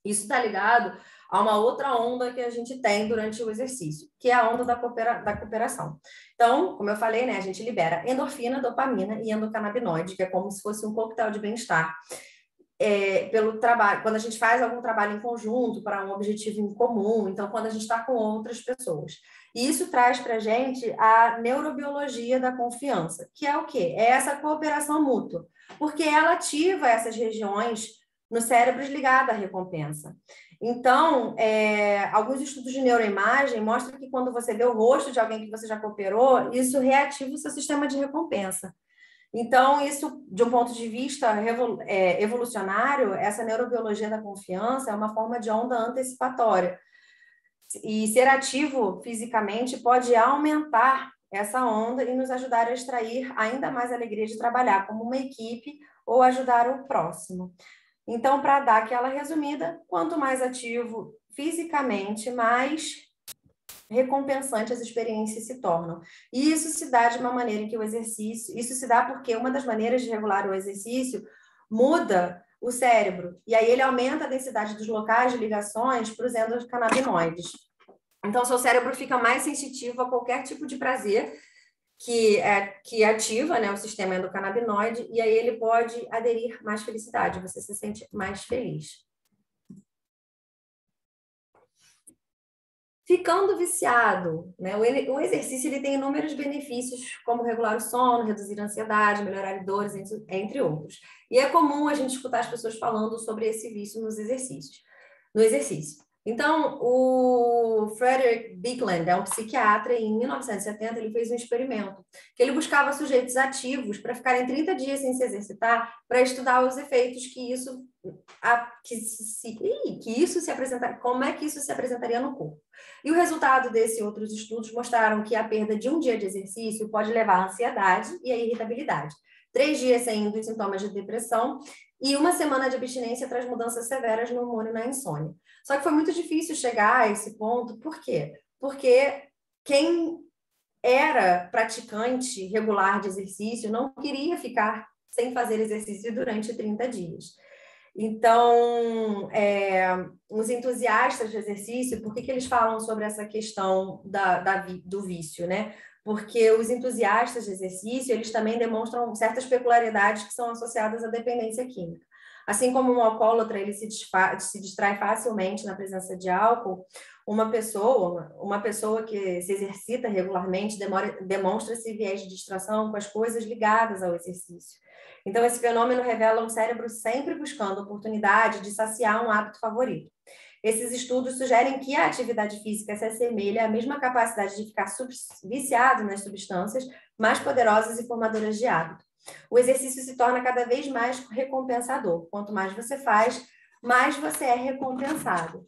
Isso está ligado a uma outra onda que a gente tem durante o exercício, que é a onda da cooperação. Então, como eu falei, né, a gente libera endorfina, dopamina e endocannabinoide, que é como se fosse um coquetel de bem-estar. Pelo trabalho, quando a gente faz algum trabalho em conjunto para um objetivo em comum, então quando a gente está com outras pessoas. E isso traz para a gente a neurobiologia da confiança, que é o quê? É essa cooperação mútua, porque ela ativa essas regiões no cérebro ligadas à recompensa. Então, alguns estudos de neuroimagem mostram que quando você vê o rosto de alguém que você já cooperou, isso reativa o seu sistema de recompensa. Então, isso, de um ponto de vista evolucionário, essa neurobiologia da confiança é uma forma de onda antecipatória. E ser ativo fisicamente pode aumentar essa onda e nos ajudar a extrair ainda mais alegria de trabalhar como uma equipe ou ajudar o próximo. Então, para dar aquela resumida, quanto mais ativo fisicamente, mais recompensante as experiências se tornam. E isso se dá de uma maneira em que o exercício... Isso se dá porque uma das maneiras de regular o exercício muda o cérebro. E aí ele aumenta a densidade dos locais de ligações para os endocannabinoides. Então, seu cérebro fica mais sensitivo a qualquer tipo de prazer que ativa, né, o sistema endocannabinoide, e aí ele pode aderir mais felicidade, você se sente mais feliz. Ficando viciado, né? O exercício ele tem inúmeros benefícios, como regular o sono, reduzir a ansiedade, melhorar dores, entre outros. E é comum a gente escutar as pessoas falando sobre esse vício no exercício. Então, o Frederick Bickland é um psiquiatra e em 1970 ele fez um experimento que ele buscava sujeitos ativos para ficarem 30 dias sem se exercitar para estudar os efeitos como é que isso se apresentaria no corpo. E o resultado desses outros estudos mostraram que a perda de um dia de exercício pode levar à ansiedade e à irritabilidade. 3 dias sem dos sintomas de depressão e 1 semana de abstinência traz mudanças severas no humor e na insônia. Só que foi muito difícil chegar a esse ponto. Por quê? Porque quem era praticante regular de exercício não queria ficar sem fazer exercício durante 30 dias. Então, os entusiastas de exercício, por que eles falam sobre essa questão do vício, né? Porque os entusiastas de exercício, eles também demonstram certas peculiaridades que são associadas à dependência química. Assim como um alcoólatra, ele se distrai facilmente na presença de álcool, uma pessoa que se exercita regularmente demonstra esse viés de distração com as coisas ligadas ao exercício. Então, esse fenômeno revela um cérebro sempre buscando oportunidade de saciar um hábito favorito. Esses estudos sugerem que a atividade física se assemelha à mesma capacidade de ficar viciado nas substâncias mais poderosas e formadoras de hábito. O exercício se torna cada vez mais recompensador. Quanto mais você faz, mais você é recompensado.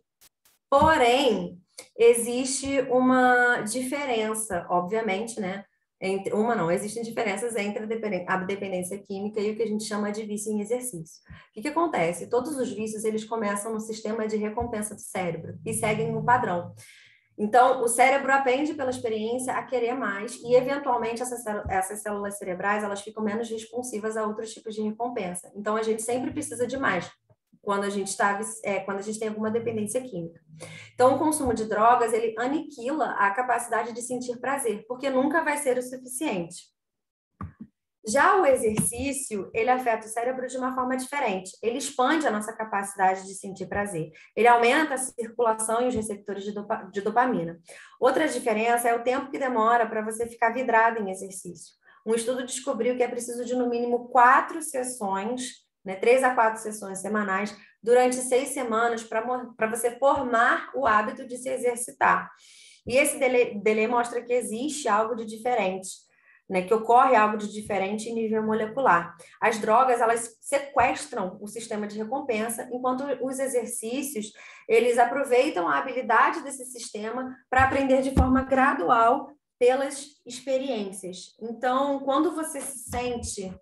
Porém, existe uma diferença, obviamente, né? Existem diferenças entre a dependência química e o que a gente chama de vício em exercício. O que acontece? Todos os vícios, eles começam no sistema de recompensa do cérebro e seguem um padrão. Então, o cérebro aprende pela experiência a querer mais e, eventualmente, essas células cerebrais, elas ficam menos responsivas a outros tipos de recompensa. Então, a gente sempre precisa de mais quando a gente tem alguma dependência química. Então, o consumo de drogas, ele aniquila a capacidade de sentir prazer, porque nunca vai ser o suficiente. Já o exercício, ele afeta o cérebro de uma forma diferente. Ele expande a nossa capacidade de sentir prazer. Ele aumenta a circulação e os receptores de dopamina. Outra diferença é o tempo que demora para você ficar vidrado em exercício. Um estudo descobriu que é preciso de, no mínimo, 4 sessões, 3 a 4 sessões semanais, durante 6 semanas, para você formar o hábito de se exercitar. E esse delay mostra que existe algo de diferente, que ocorre algo de diferente em nível molecular. As drogas, elas sequestram o sistema de recompensa, enquanto os exercícios, eles aproveitam a habilidade desse sistema para aprender de forma gradual pelas experiências. Então, como você se sente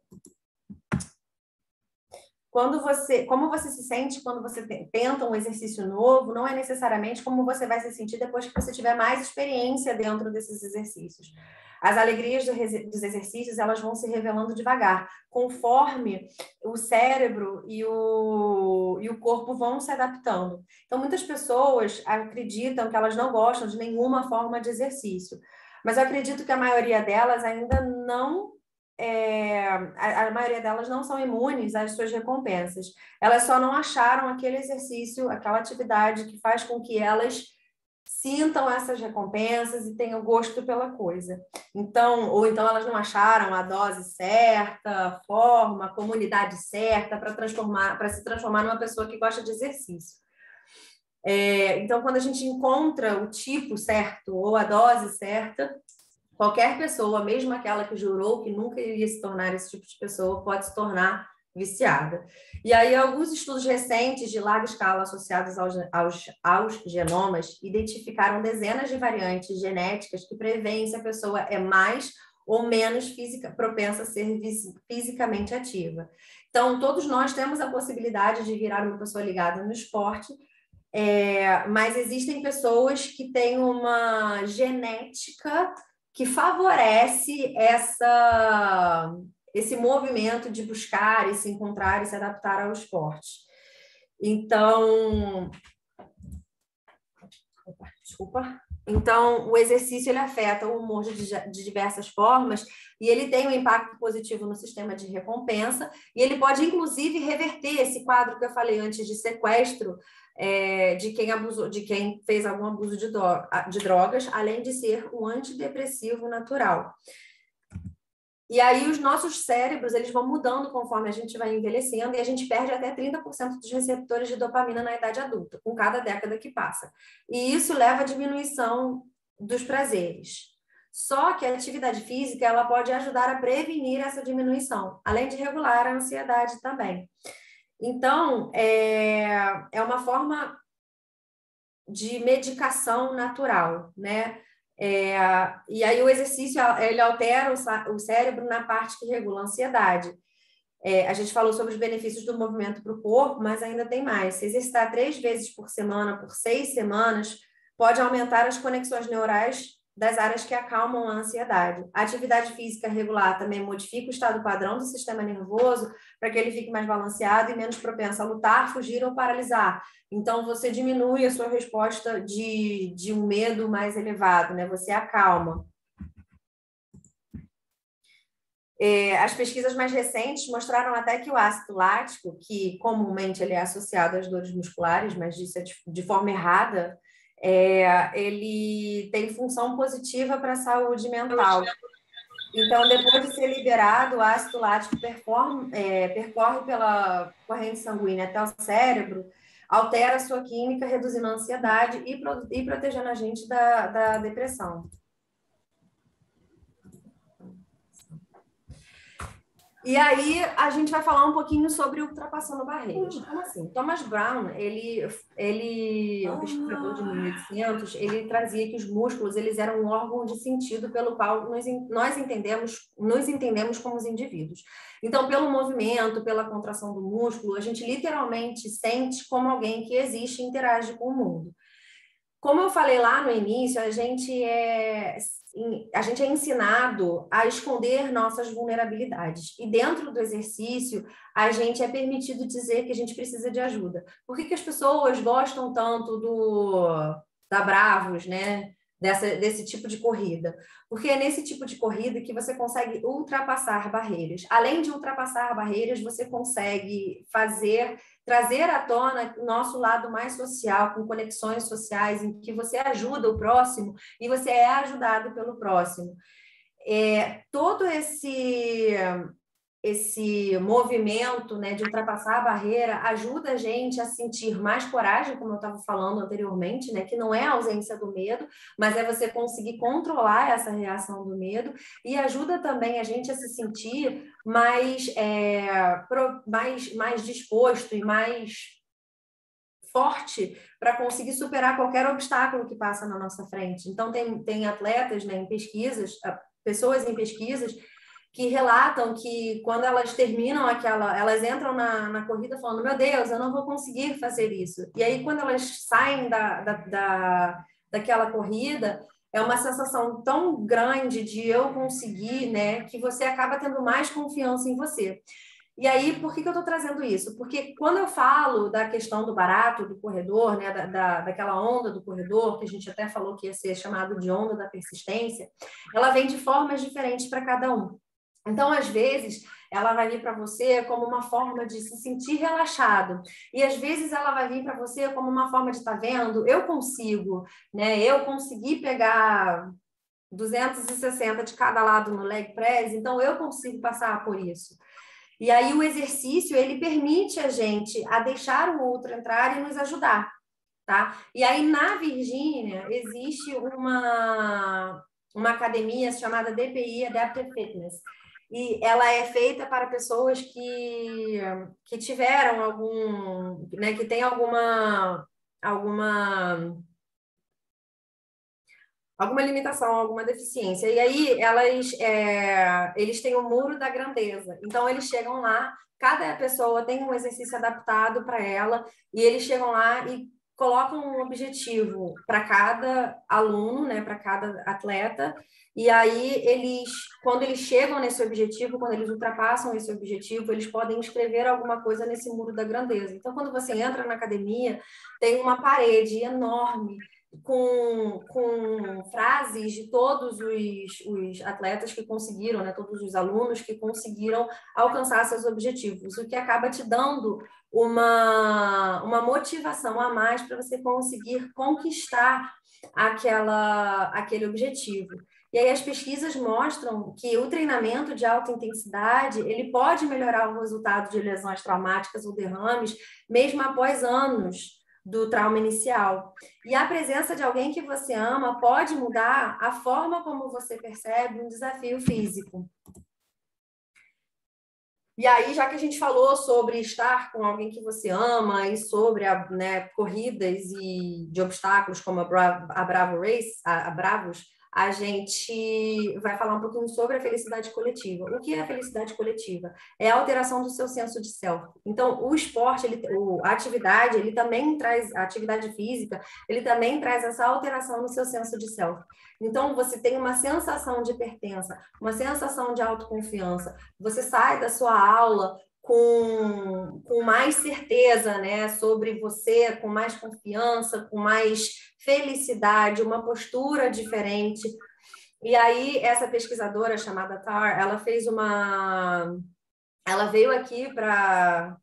quando você tenta um exercício novo, não é necessariamente como você vai se sentir depois que você tiver mais experiência dentro desses exercícios. As alegrias dos exercícios, elas vão se revelando devagar, conforme o cérebro e o corpo vão se adaptando. Então, muitas pessoas acreditam que elas não gostam de nenhuma forma de exercício, mas eu acredito que a maioria delas ainda não... a maioria delas não são imunes às suas recompensas. Elas só não acharam aquele exercício, aquela atividade que faz com que elas sintam essas recompensas e tenham gosto pela coisa. Ou então elas não acharam a dose certa, a forma, a comunidade certa para se transformar numa pessoa que gosta de exercício. Então, quando a gente encontra o tipo certo ou a dose certa, qualquer pessoa, mesmo aquela que jurou que nunca iria se tornar esse tipo de pessoa, pode se tornar viciada. E aí, alguns estudos recentes de larga escala associados aos genomas identificaram dezenas de variantes genéticas que prevêem se a pessoa é mais ou menos propensa a ser fisicamente ativa. Então, todos nós temos a possibilidade de virar uma pessoa ligada no esporte, Mas existem pessoas que têm uma genética que favorece esse movimento de buscar e se encontrar e se adaptar ao esporte. Então, desculpa. Então, o exercício ele afeta o humor de diversas formas e ele tem um impacto positivo no sistema de recompensa e ele pode, inclusive, reverter esse quadro que eu falei antes de sequestro de quem fez algum abuso de drogas, além de ser um antidepressivo natural. E aí os nossos cérebros, eles vão mudando conforme a gente vai envelhecendo e a gente perde até 30% dos receptores de dopamina na idade adulta, com cada década que passa. E isso leva à diminuição dos prazeres. Só que a atividade física, ela pode ajudar a prevenir essa diminuição, além de regular a ansiedade também. Então, é uma forma de medicação natural, né? E aí o exercício, ele altera o cérebro na parte que regula a ansiedade. A gente falou sobre os benefícios do movimento para o corpo, mas ainda tem mais. Se exercitar 3 vezes por semana, por 6 semanas, pode aumentar as conexões neurais das áreas que acalmam a ansiedade. A atividade física regular também modifica o estado padrão do sistema nervoso para que ele fique mais balanceado e menos propenso a lutar, fugir ou paralisar. Então, você diminui a sua resposta de um medo mais elevado, né? Você acalma. As pesquisas mais recentes mostraram até que o ácido lático, que comumente ele é associado às dores musculares, mas isso é de forma errada, ele tem função positiva para a saúde mental. Então, depois de ser liberado, o ácido lático percorre pela corrente sanguínea até o cérebro, altera a sua química, reduzindo a ansiedade e protegendo a gente da depressão. E aí, a gente vai falar um pouquinho sobre ultrapassando barreiras. Como assim? Thomas Brown, o pesquisador de 1800, ele trazia que os músculos eles eram um órgão de sentido pelo qual nós entendemos como os indivíduos. Então, pelo movimento, pela contração do músculo, a gente literalmente sente como alguém que existe e interage com o mundo. Como eu falei lá no início, a gente é ensinado a esconder nossas vulnerabilidades. E dentro do exercício, a gente é permitido dizer que a gente precisa de ajuda. Por que as pessoas gostam tanto da Bravos, né? Desse tipo de corrida? Porque é nesse tipo de corrida que você consegue ultrapassar barreiras. Além de ultrapassar barreiras, você consegue trazer à tona o nosso lado mais social, com conexões sociais, em que você ajuda o próximo e você é ajudado pelo próximo. Todo esse movimento, né, de ultrapassar a barreira ajuda a gente a sentir mais coragem, como eu estava falando anteriormente, né, que não é a ausência do medo, mas é você conseguir controlar essa reação do medo e ajuda também a gente a se sentir mais disposto e mais forte para conseguir superar qualquer obstáculo que passa na nossa frente. Então, tem atletas, né, pessoas em pesquisas que relatam que quando elas terminam elas entram na corrida falando, meu Deus, eu não vou conseguir fazer isso. E aí, quando elas saem daquela corrida, é uma sensação tão grande de eu conseguir, né, que você acaba tendo mais confiança em você. E aí, por que eu estou trazendo isso? Porque quando eu falo da questão do barato, do corredor, né, daquela onda do corredor, que a gente até falou que ia ser chamado de onda da persistência, ela vem de formas diferentes para cada um. Então, às vezes, ela vai vir para você como uma forma de se sentir relaxado. E, às vezes, ela vai vir para você como uma forma de estar vendo, eu consigo, né? Eu consegui pegar 260 de cada lado no leg press, então eu consigo passar por isso. E aí, o exercício, ele permite a gente a deixar o outro entrar e nos ajudar, tá? E aí, na Virgínia, existe uma academia chamada DPI, Adaptive Fitness, e ela é feita para pessoas que tiveram né, que tem alguma limitação, alguma deficiência. E aí eles têm o muro da grandeza. Então eles chegam lá, cada pessoa tem um exercício adaptado para ela, e eles chegam lá e colocam um objetivo para cada aluno, né, para cada atleta, e aí quando eles chegam nesse objetivo, quando eles ultrapassam esse objetivo, eles podem escrever alguma coisa nesse muro da grandeza. Então, quando você entra na academia, tem uma parede enorme com frases de todos os atletas que conseguiram, né, todos os alunos que conseguiram alcançar seus objetivos, o que acaba te dando uma motivação a mais para você conseguir conquistar aquele objetivo. E aí as pesquisas mostram que o treinamento de alta intensidade, ele pode melhorar o resultado de lesões traumáticas ou derrames, mesmo após anos do trauma inicial. E a presença de alguém que você ama pode mudar a forma como você percebe um desafio físico. E aí, já que a gente falou sobre estar com alguém que você ama e sobre corridas e de obstáculos como a Bravo Race, a Bravos, a gente vai falar um pouquinho sobre a felicidade coletiva. O que é a felicidade coletiva? É a alteração do seu senso de self. Então, o esporte, a atividade, ele também traz, a atividade física, ele também traz essa alteração no seu senso de self. Então, você tem uma sensação de pertença, uma sensação de autoconfiança. Você sai da sua aula com mais certeza, né, sobre você, com mais confiança, com mais felicidade, uma postura diferente. E aí, essa pesquisadora chamada Tar, ela veio aqui para...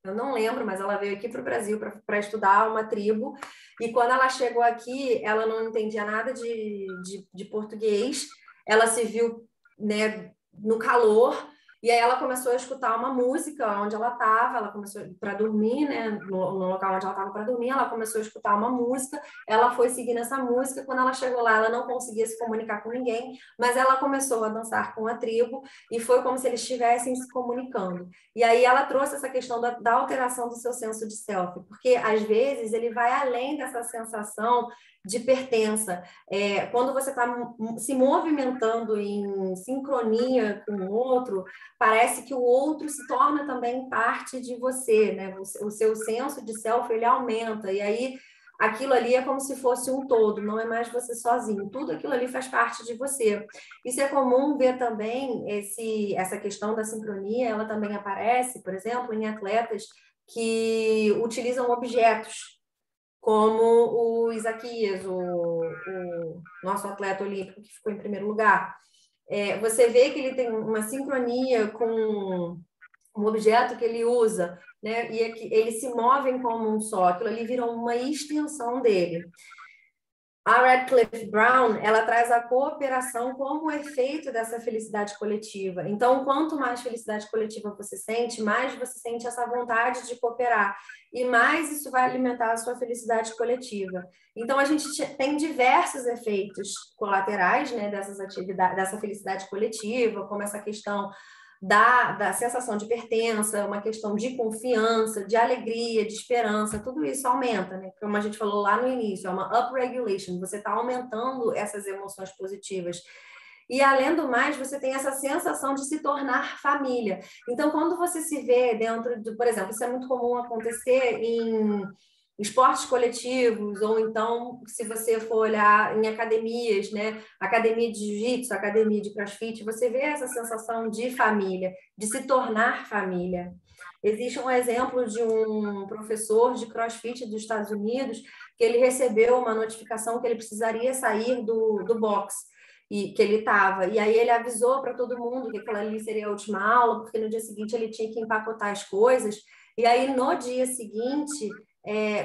Eu não lembro, mas ela veio aqui para o Brasil para estudar uma tribo. E quando ela chegou aqui, ela não entendia nada de português. Ela se viu, né, no calor. E aí ela começou a escutar uma música onde ela estava. Ela começou para dormir, né, no local onde ela estava para dormir. Ela começou a escutar uma música. Ela foi seguindo essa música. Quando ela chegou lá, ela não conseguia se comunicar com ninguém. Mas ela começou a dançar com a tribo. E foi como se eles estivessem se comunicando. E aí ela trouxe essa questão da alteração do seu senso de self, porque às vezes ele vai além dessa sensação de pertença. Quando você está se movimentando em sincronia com o outro, parece que o outro se torna também parte de você, né? O seu senso de self, ele aumenta, e aí aquilo ali é como se fosse um todo, não é mais você sozinho, tudo aquilo ali faz parte de você. Isso é comum ver também, essa questão da sincronia, ela também aparece, por exemplo, em atletas que utilizam objetos, como o Isaquias, o nosso atleta olímpico que ficou em primeiro lugar. Você vê que ele tem uma sincronia com um objeto que ele usa, né? E eles se movem como um só, aquilo ali vira uma extensão dele. A Radcliffe Brown, ela traz a cooperação como efeito dessa felicidade coletiva. Então, quanto mais felicidade coletiva você sente, mais você sente essa vontade de cooperar e mais isso vai alimentar a sua felicidade coletiva. Então, a gente tem diversos efeitos colaterais, né, dessa felicidade coletiva, como essa questão da sensação de pertença, uma questão de confiança, de alegria, de esperança, tudo isso aumenta, né? Como a gente falou lá no início, é uma upregulation, você está aumentando essas emoções positivas. E, além do mais, você tem essa sensação de se tornar família. Então, quando você se vê dentro de, por exemplo, isso é muito comum acontecer em esportes coletivos, ou então, se você for olhar em academias, né? Academia de jiu-jitsu, academia de crossfit, você vê essa sensação de família, de se tornar família. Existe um exemplo de um professor de crossfit dos Estados Unidos que ele recebeu uma notificação que ele precisaria sair do box e que ele estava. E aí ele avisou para todo mundo que aquela ali seria a última aula, porque no dia seguinte ele tinha que empacotar as coisas. E aí, no dia seguinte,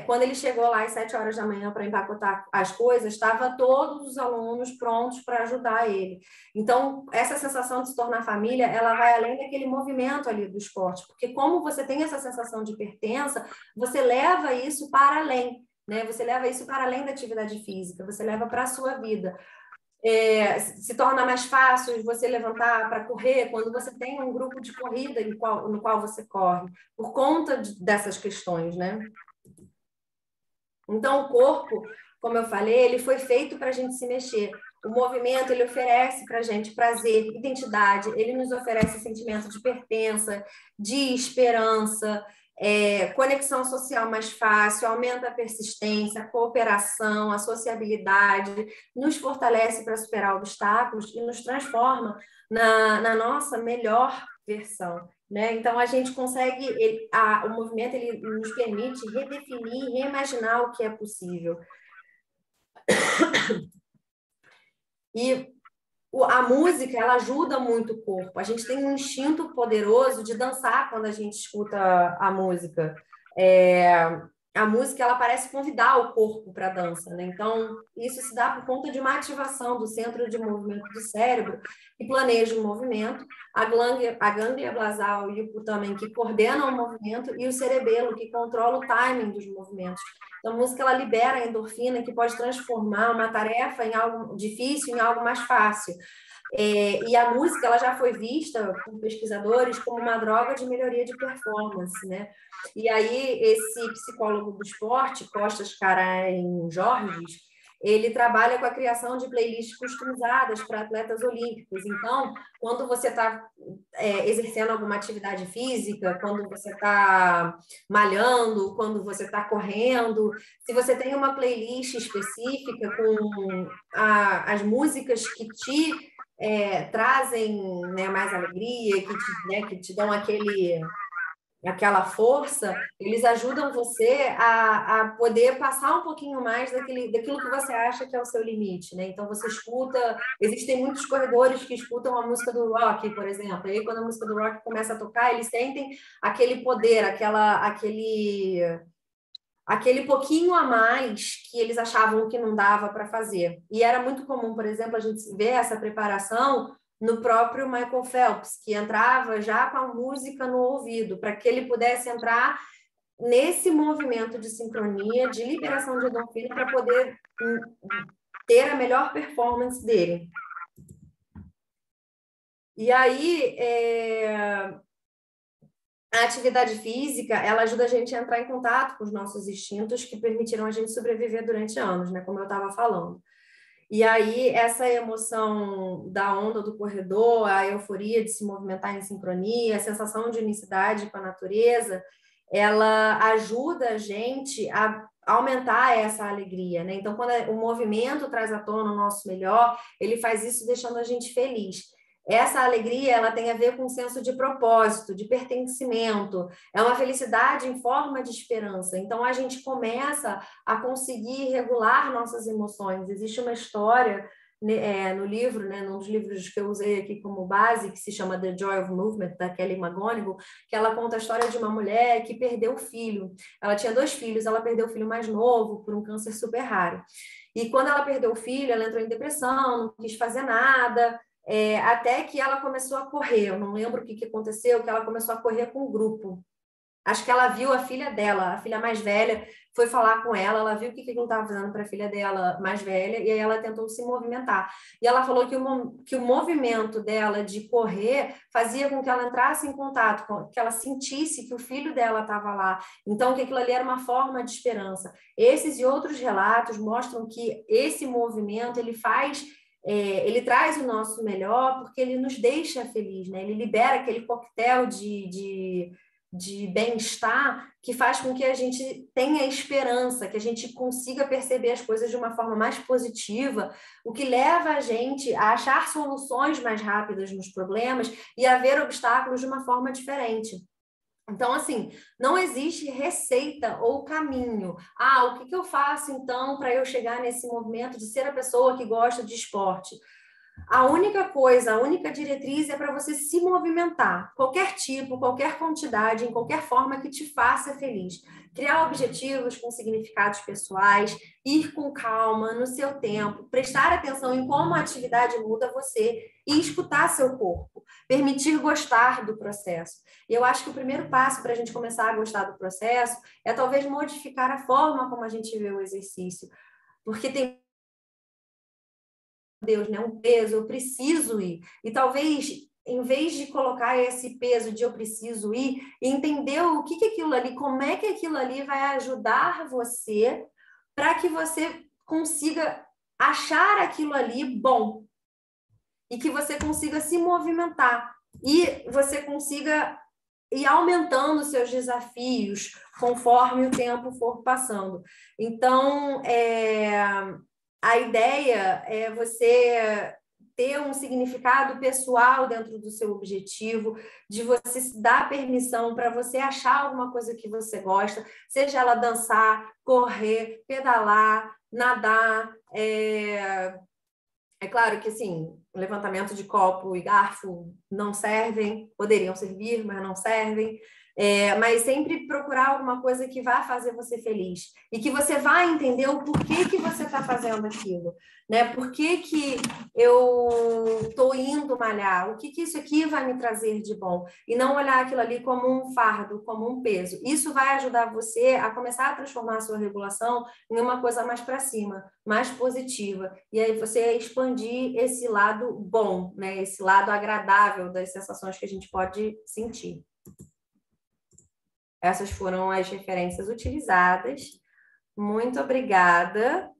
quando ele chegou lá às 7 horas da manhã para empacotar as coisas, estavam todos os alunos prontos para ajudar ele. Então, essa sensação de se tornar família, ela vai além daquele movimento ali do esporte, porque como você tem essa sensação de pertença, você leva isso para além, né? Você leva isso para além da atividade física, você leva para a sua vida. Se torna mais fácil você levantar para correr quando você tem um grupo de corrida no qual você corre, por conta dessas questões, né? Então, o corpo, como eu falei, ele foi feito para a gente se mexer. O movimento, ele oferece para a gente prazer, identidade, ele nos oferece sentimento de pertença, de esperança, conexão social mais fácil, aumenta a persistência, a cooperação, a sociabilidade, nos fortalece para superar obstáculos e nos transforma na nossa melhor versão. Né? Então, a gente consegue, o movimento ele nos permite redefinir, reimaginar o que é possível. E a música, ela ajuda muito o corpo. A gente tem um instinto poderoso de dançar quando a gente escuta a música. A música, ela parece convidar o corpo para a dança, né? Então, isso se dá por conta de uma ativação do centro de movimento do cérebro, que planeja o movimento, a gânglia basal e o putamen, que coordenam o movimento, e o cerebelo, que controla o timing dos movimentos. Então, a música, ela libera a endorfina, que pode transformar uma tarefa em algo difícil em algo mais fácil. E a música, ela já foi vista por pesquisadores como uma droga de melhoria de performance, né? E aí, esse psicólogo do esporte, Costas Karain Jorges, ele trabalha com a criação de playlists customizadas para atletas olímpicos. Então, quando você está exercendo alguma atividade física, quando você está malhando, quando você está correndo, se você tem uma playlist específica com as músicas que te trazem, né, mais alegria, que te dão aquela força, eles ajudam você a poder passar um pouquinho mais daquilo que você acha que é o seu limite, né? Então, você escuta... Existem muitos corredores que escutam a música do rock, por exemplo. E aí, quando a música do rock começa a tocar, eles sentem aquele poder, aquele pouquinho a mais que eles achavam que não dava para fazer. E era muito comum, por exemplo, a gente ver essa preparação no próprio Michael Phelps, que entrava já com a música no ouvido, para que ele pudesse entrar nesse movimento de sincronia, de liberação de endorfina, para poder ter a melhor performance dele. E aí, a atividade física, ela ajuda a gente a entrar em contato com os nossos instintos que permitiram a gente sobreviver durante anos, né? Como eu estava falando. E aí, essa emoção da onda do corredor, a euforia de se movimentar em sincronia, a sensação de unicidade com a natureza, ela ajuda a gente a aumentar essa alegria, né? Então, quando o movimento traz à tona o nosso melhor, ele faz isso deixando a gente feliz. Essa alegria, ela tem a ver com um senso de propósito, de pertencimento, é uma felicidade em forma de esperança. Então, a gente começa a conseguir regular nossas emoções. Existe uma história no livro, né, num dos livros que eu usei aqui como base, que se chama The Joy of Movement, da Kelly McGonigal, que ela conta a história de uma mulher que perdeu o filho. Ela tinha 2 filhos, ela perdeu o filho mais novo por um câncer super raro. E quando ela perdeu o filho, ela entrou em depressão, não quis fazer nada, até que ela começou a correr. Eu não lembro o que aconteceu, que ela começou a correr com um grupo. Acho que ela viu a filha dela, a filha mais velha, foi falar com ela viu o que não estava fazendo para a filha dela mais velha, e aí ela tentou se movimentar. E ela falou que o movimento dela de correr fazia com que ela entrasse em contato, que ela sentisse que o filho dela estava lá. Então, que aquilo ali era uma forma de esperança. Esses e outros relatos mostram que esse movimento, ele traz o nosso melhor porque ele nos deixa feliz, né? Ele libera aquele coquetel de bem-estar que faz com que a gente tenha esperança, que a gente consiga perceber as coisas de uma forma mais positiva, o que leva a gente a achar soluções mais rápidas nos problemas e a ver obstáculos de uma forma diferente. Então, assim, não existe receita ou caminho. O que eu faço, então, para eu chegar nesse movimento de ser a pessoa que gosta de esporte? A única diretriz é para você se movimentar, qualquer tipo, qualquer quantidade, em qualquer forma que te faça feliz. Criar objetivos com significados pessoais, ir com calma, no seu tempo, prestar atenção em como a atividade muda você e escutar seu corpo, permitir gostar do processo. E eu acho que o primeiro passo para a gente começar a gostar do processo é talvez modificar a forma como a gente vê o exercício, porque tem Deus, né? Um peso, eu preciso ir. E talvez, em vez de colocar esse peso de eu preciso ir, entender o que é aquilo ali, como é que aquilo ali vai ajudar você para que você consiga achar aquilo ali bom e que você consiga se movimentar e você consiga e aumentando seus desafios conforme o tempo for passando. Então, a ideia é você ter um significado pessoal dentro do seu objetivo, de você se dar permissão para você achar alguma coisa que você gosta, seja ela dançar, correr, pedalar, nadar. É claro que, assim, levantamento de copo e garfo não servem, poderiam servir, mas não servem. Mas sempre procurar alguma coisa que vá fazer você feliz e que você vai entender o porquê que você está fazendo aquilo, né? Por que eu estou indo malhar? O que isso aqui vai me trazer de bom? E não olhar aquilo ali como um fardo, como um peso. Isso vai ajudar você a começar a transformar a sua regulação em uma coisa mais para cima, mais positiva. E aí você expandir esse lado bom, né? Esse lado agradável das sensações que a gente pode sentir. Essas foram as referências utilizadas. Muito obrigada.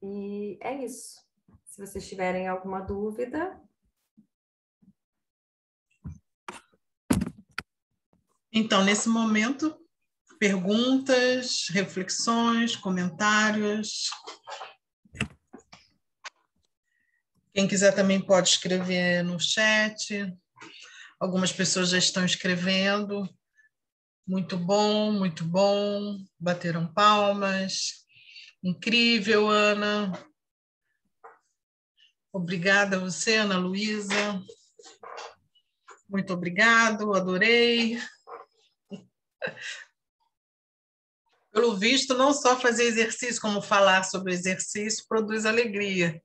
E é isso. Se vocês tiverem alguma dúvida. Então, nesse momento, perguntas, reflexões, comentários. Quem quiser também pode escrever no chat. Algumas pessoas já estão escrevendo. Muito bom, bateram palmas. Incrível, Ana. Obrigada a você, Ana Luísa. Muito obrigado, adorei. Pelo visto, não só fazer exercício, como falar sobre exercício, produz alegria.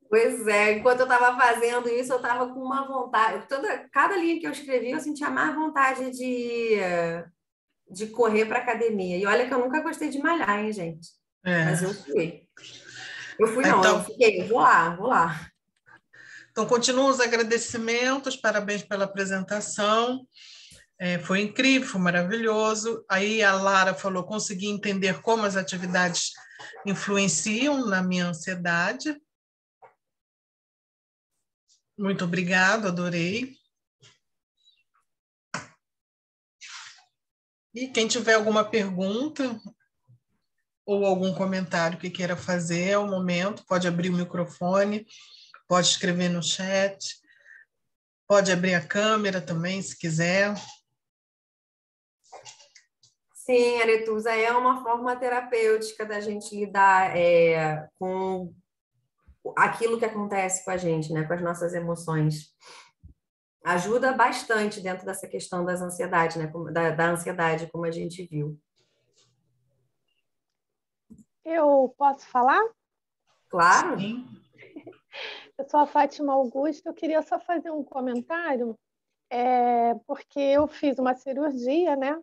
Pois é, enquanto eu estava fazendo isso, eu estava com uma vontade. Cada linha que eu escrevi, eu sentia mais vontade de correr para academia. E olha que eu nunca gostei de malhar, hein, gente? Mas eu fui. Eu fiquei, vou lá. Então, continuam os agradecimentos, parabéns pela apresentação. Foi incrível, foi maravilhoso. Aí a Lara falou, consegui entender como as atividades influenciam na minha ansiedade. Muito obrigado, adorei. E quem tiver alguma pergunta ou algum comentário que queira fazer, é o momento, pode abrir o microfone, pode escrever no chat, pode abrir a câmera também, se quiser. Sim, Aretusa, é uma forma terapêutica da gente lidar com aquilo que acontece com a gente, né? Com as nossas emoções. Ajuda bastante dentro dessa questão das ansiedades, né? Da ansiedade, como a gente viu. Eu posso falar? Claro. Sim. Eu sou a Fátima Augusto, eu queria só fazer um comentário, porque eu fiz uma cirurgia, né?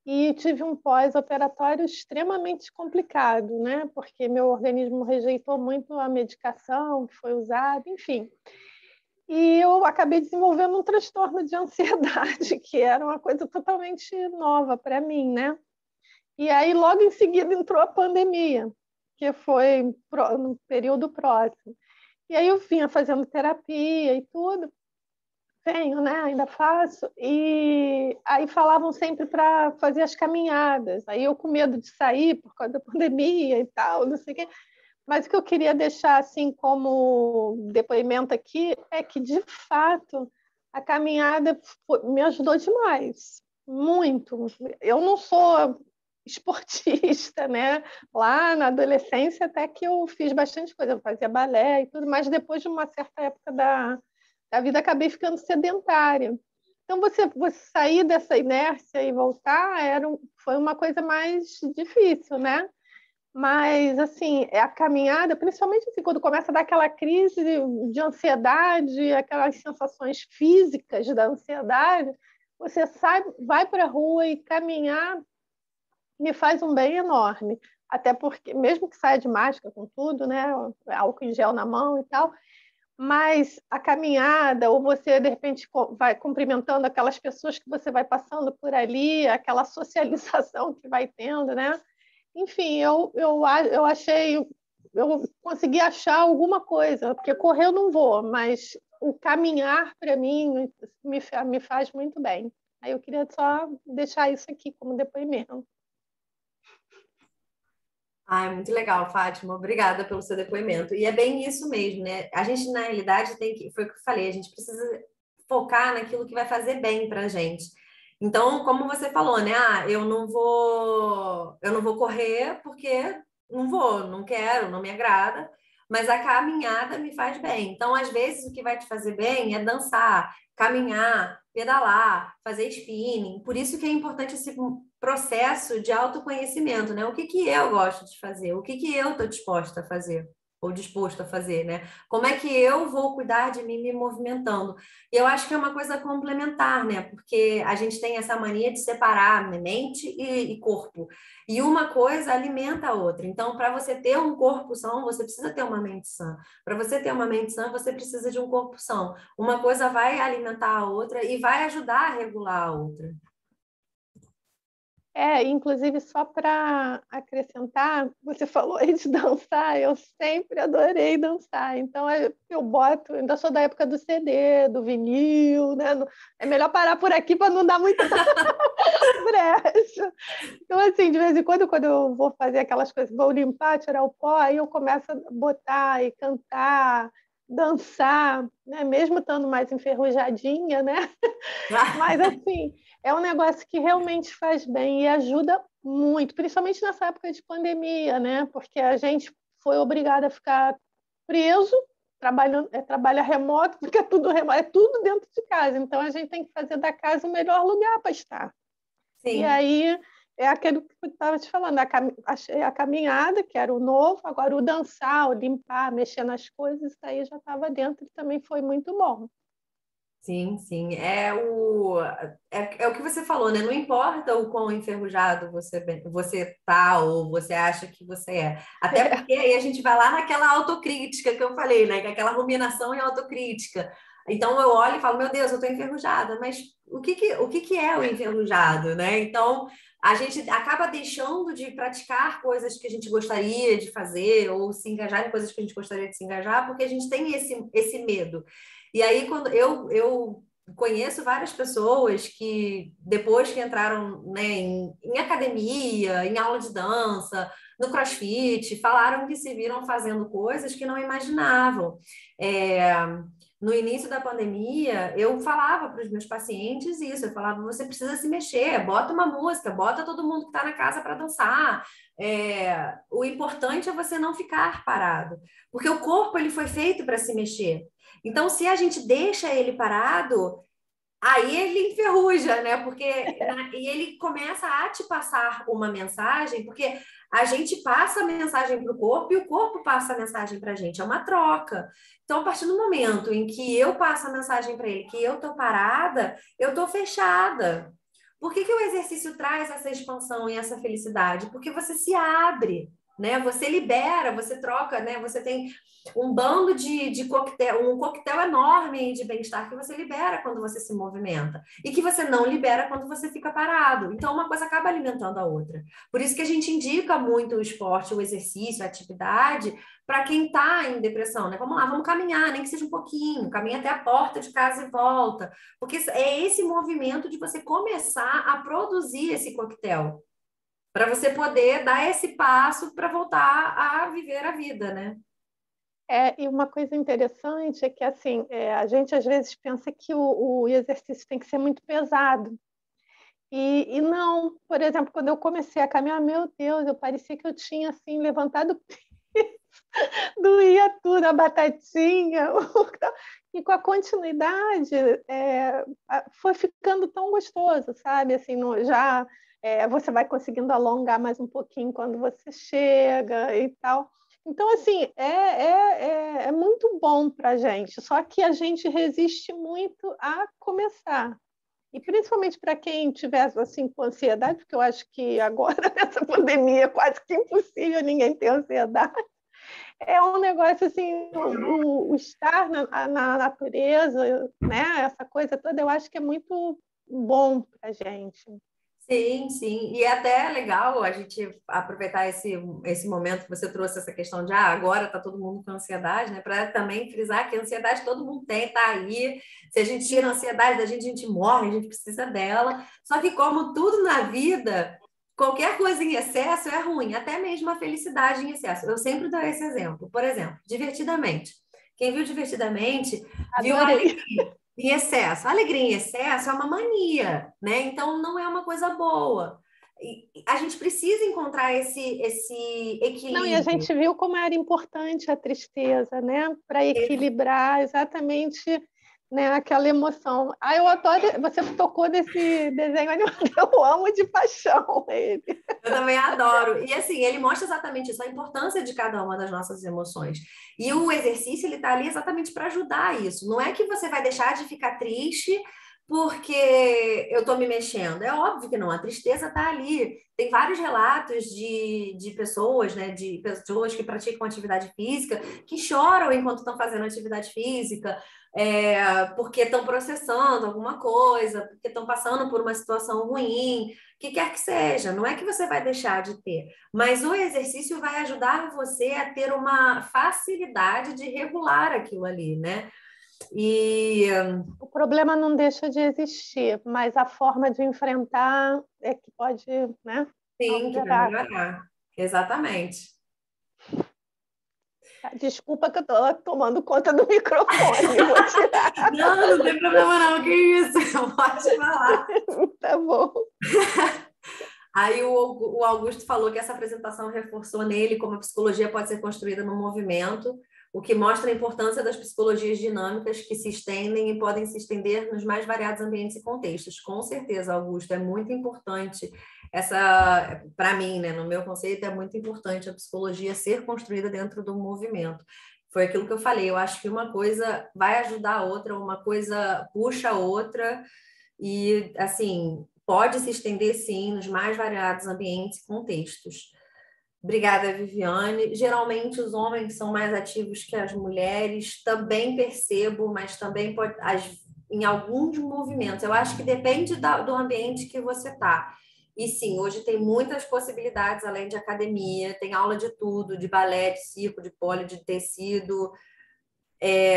E tive um pós-operatório extremamente complicado, né? Porque meu organismo rejeitou muito a medicação que foi usada, enfim. E eu acabei desenvolvendo um transtorno de ansiedade, que era uma coisa totalmente nova para mim, né? E aí, logo em seguida, entrou a pandemia, que foi no período próximo. E aí eu vinha fazendo terapia e tudo, venho, né? Ainda faço. E aí falavam sempre para fazer as caminhadas. Aí eu com medo de sair por causa da pandemia e tal, não sei o quê. Mas o que eu queria deixar assim como depoimento aqui é que, de fato, a caminhada me ajudou demais, muito. Eu não sou esportista, né? Lá na adolescência até que eu fiz bastante coisa, eu fazia balé e tudo, mas depois de uma certa época da vida acabei ficando sedentária. Então, você sair dessa inércia e voltar foi uma coisa mais difícil, né? Mas, assim, a caminhada, principalmente assim, quando começa a dar aquela crise de ansiedade, aquelas sensações físicas da ansiedade, você sai, vai para a rua e caminhar me faz um bem enorme. Até porque, mesmo que saia de máscara com tudo, né? Álcool em gel na mão e tal, mas a caminhada, ou você, de repente, vai cumprimentando aquelas pessoas que você vai passando por ali, aquela socialização que vai tendo, né? Enfim, eu achei eu consegui achar alguma coisa, porque correr eu não vou, mas o caminhar, para mim, me faz muito bem. Aí eu queria só deixar isso aqui como depoimento. Ah, é muito legal, Fátima. Obrigada pelo seu depoimento. E é bem isso mesmo, né? A gente, na realidade, tem que, foi o que eu falei, a gente precisa focar naquilo que vai fazer bem para a gente. Então, como você falou, né? Ah, eu não vou correr porque não vou, não quero, não me agrada, mas a caminhada me faz bem. Então, às vezes, o que vai te fazer bem é dançar, caminhar, pedalar, fazer spinning. Por isso que é importante esse processo de autoconhecimento, né? O que que eu gosto de fazer? O que que eu estou disposta a fazer? Ou disposto a fazer, né? Como é que eu vou cuidar de mim me movimentando? E eu acho que é uma coisa complementar, né? Porque a gente tem essa mania de separar mente e corpo. E uma coisa alimenta a outra. Então, para você ter um corpo são, você precisa ter uma mente sã. Para você ter uma mente sã, você precisa de um corpo são. Uma coisa vai alimentar a outra e vai ajudar a regular a outra. Inclusive, só para acrescentar, você falou aí de dançar, eu sempre adorei dançar. Então, eu boto, ainda sou da época do CD, do vinil, né? É melhor parar por aqui para não dar muita brecha. Então, assim, de vez em quando eu vou fazer aquelas coisas, vou limpar, tirar o pó, aí eu começo a botar e cantar, dançar, né? Mesmo estando mais enferrujadinha, né? Mas, assim, é um negócio que realmente faz bem e ajuda muito, principalmente nessa época de pandemia, né? Porque a gente foi obrigada a ficar preso, trabalha remoto, porque é tudo remoto, é tudo dentro de casa. Então, a gente tem que fazer da casa o melhor lugar para estar. Sim. E aí, é aquilo que eu estava te falando, achei a caminhada, que era o novo, agora o dançar, o limpar, mexer nas coisas, isso aí já estava dentro e também foi muito bom. Sim, sim. É o que você falou, né? Não importa o quão enferrujado você tá ou você acha que você é. Até porque aí a gente vai lá naquela autocrítica que eu falei, né? Que é aquela ruminação e autocrítica. Então eu olho e falo, meu Deus, eu tô enferrujada, mas o que que é o enferrujado, né? Então a gente acaba deixando de praticar coisas que a gente gostaria de fazer ou se engajar em coisas que a gente gostaria de se engajar, porque a gente tem esse medo. E aí, quando eu conheço várias pessoas que, depois que entraram, né, em academia, em aula de dança, no CrossFit, falaram que se viram fazendo coisas que não imaginavam. É, no início da pandemia, eu falava para os meus pacientes isso, eu falava, você precisa se mexer, bota uma música, bota todo mundo que está na casa para dançar. O importante é você não ficar parado, porque o corpo ele foi feito para se mexer. Então, se a gente deixa ele parado, aí ele enferruja, né? E ele começa a te passar uma mensagem, porque a gente passa a mensagem para o corpo e o corpo passa a mensagem para a gente, é uma troca. Então, a partir do momento em que eu passo a mensagem para ele que eu estou parada, eu estou fechada. Por que que o exercício traz essa expansão e essa felicidade? Porque você se abre, né? Você libera, você troca, né? Você tem um bando de coquetel, um coquetel enorme de bem-estar que você libera quando você se movimenta e que você não libera quando você fica parado. Então, uma coisa acaba alimentando a outra. Por isso que a gente indica muito o esporte, o exercício, a atividade para quem está em depressão, né? Vamos lá, vamos caminhar, nem que seja um pouquinho, caminha até a porta de casa e volta, porque é esse movimento de você começar a produzir esse coquetel para você poder dar esse passo para voltar a viver a vida, né? E uma coisa interessante é que assim, a gente às vezes pensa que o exercício tem que ser muito pesado. E não, por exemplo, quando eu comecei a caminhar, meu Deus, eu parecia que eu tinha assim, levantado doía tudo, a batatinha. E com a continuidade, foi ficando tão gostoso, sabe? Assim, você vai conseguindo alongar mais um pouquinho quando você chega e tal. Então, assim, é muito bom para a gente, só que a gente resiste muito a começar. E principalmente para quem tiver assim, com ansiedade, porque eu acho que agora, nessa pandemia, é quase que impossível ninguém ter ansiedade. É um negócio assim, o estar na natureza, né? Essa coisa toda, eu acho que é muito bom para a gente. Sim, sim. E é até legal a gente aproveitar esse momento que você trouxe essa questão de agora está todo mundo com ansiedade, né? Para também frisar que a ansiedade todo mundo tem, tá aí. Se a gente tira a ansiedade da gente morre, a gente precisa dela. Só que, como tudo na vida, qualquer coisa em excesso é ruim, até mesmo a felicidade em excesso. Eu sempre dou esse exemplo. Por exemplo, divertidamente. Quem viu divertidamente viu a Adorei. em excesso. A alegria em excesso é uma mania, né? Então não é uma coisa boa. E a gente precisa encontrar esse Não, e a equilíbrio. gente viu como era importante a tristeza, né? Para equilibrar exatamente, né, aquela emoção. Ah, eu adoro. Você tocou nesse desenho animado, eu amo de paixão ele. Eu também adoro. E assim, ele mostra exatamente isso, a importância de cada uma das nossas emoções. E o exercício, ele está ali exatamente para ajudar isso. Não é que você vai deixar de ficar triste porque eu estou me mexendo. É óbvio que não, a tristeza está ali. Tem vários relatos de pessoas, né, de pessoas que praticam atividade física, que choram enquanto estão fazendo atividade física, porque estão processando alguma coisa, porque estão passando por uma situação ruim, que quer que seja, não é que você vai deixar de ter, mas o exercício vai ajudar você a ter uma facilidade de regular aquilo ali, né? E O problema não deixa de existir, mas a forma de enfrentar é que pode, né, sim, que vai alterar. melhorar. Exatamente. Desculpa que eu estou tomando conta do microfone, vou tirar. Não, não tem problema não, que isso, pode falar. Tá bom. Aí o Augusto falou que essa apresentação reforçou nele como a psicologia pode ser construída no movimento, o que mostra a importância das psicologias dinâmicas que se estendem e podem se estender nos mais variados ambientes e contextos. Com certeza, Augusto, é muito importante essa, para mim, né, no meu conceito, é muito importante a psicologia ser construída dentro do movimento. Foi aquilo que eu falei, eu acho que uma coisa vai ajudar a outra, uma coisa puxa a outra, e, assim, pode se estender, sim, nos mais variados ambientes e contextos. Obrigada, Viviane. Geralmente, os homens são mais ativos que as mulheres, também percebo, mas também pode, em alguns movimentos. Eu acho que depende do ambiente que você está. E sim, hoje tem muitas possibilidades, além de academia, tem aula de tudo, de balé, de circo, de pole, de tecido,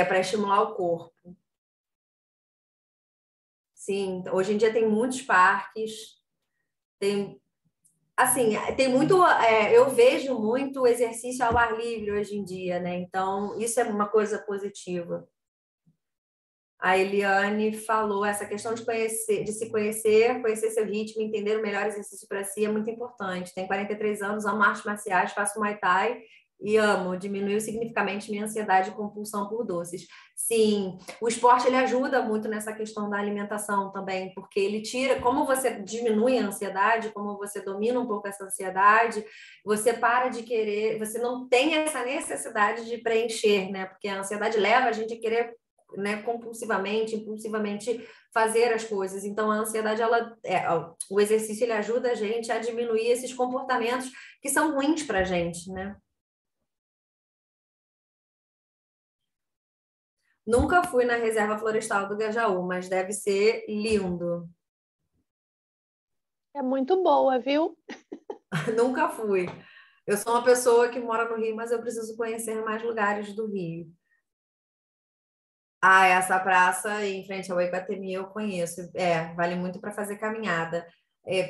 para estimular o corpo. Sim, hoje em dia tem muitos parques, tem, assim, tem muito, eu vejo muito exercício ao ar livre hoje em dia, né? Então, isso é uma coisa positiva. A Eliane falou, essa questão de conhecer, de se conhecer, conhecer seu ritmo, entender o melhor exercício para si é muito importante. Tenho 43 anos, amo artes marciais, faço Muay Thai e amo, diminuiu significativamente minha ansiedade e compulsão por doces. Sim, o esporte ele ajuda muito nessa questão da alimentação também, porque ele tira, como você diminui a ansiedade, como você domina um pouco essa ansiedade, você para de querer, você não tem essa necessidade de preencher, né? Porque a ansiedade leva a gente a querer, né, compulsivamente, impulsivamente fazer as coisas. Então, a ansiedade, o exercício, ele ajuda a gente a diminuir esses comportamentos que são ruins para a gente, né? Nunca fui na Reserva Florestal do Grajaú, mas deve ser lindo. É muito boa, viu? Nunca fui. Eu sou uma pessoa que mora no Rio, mas eu preciso conhecer mais lugares do Rio. Ah, essa praça em frente ao Iguatemi eu conheço. Vale muito para fazer caminhada.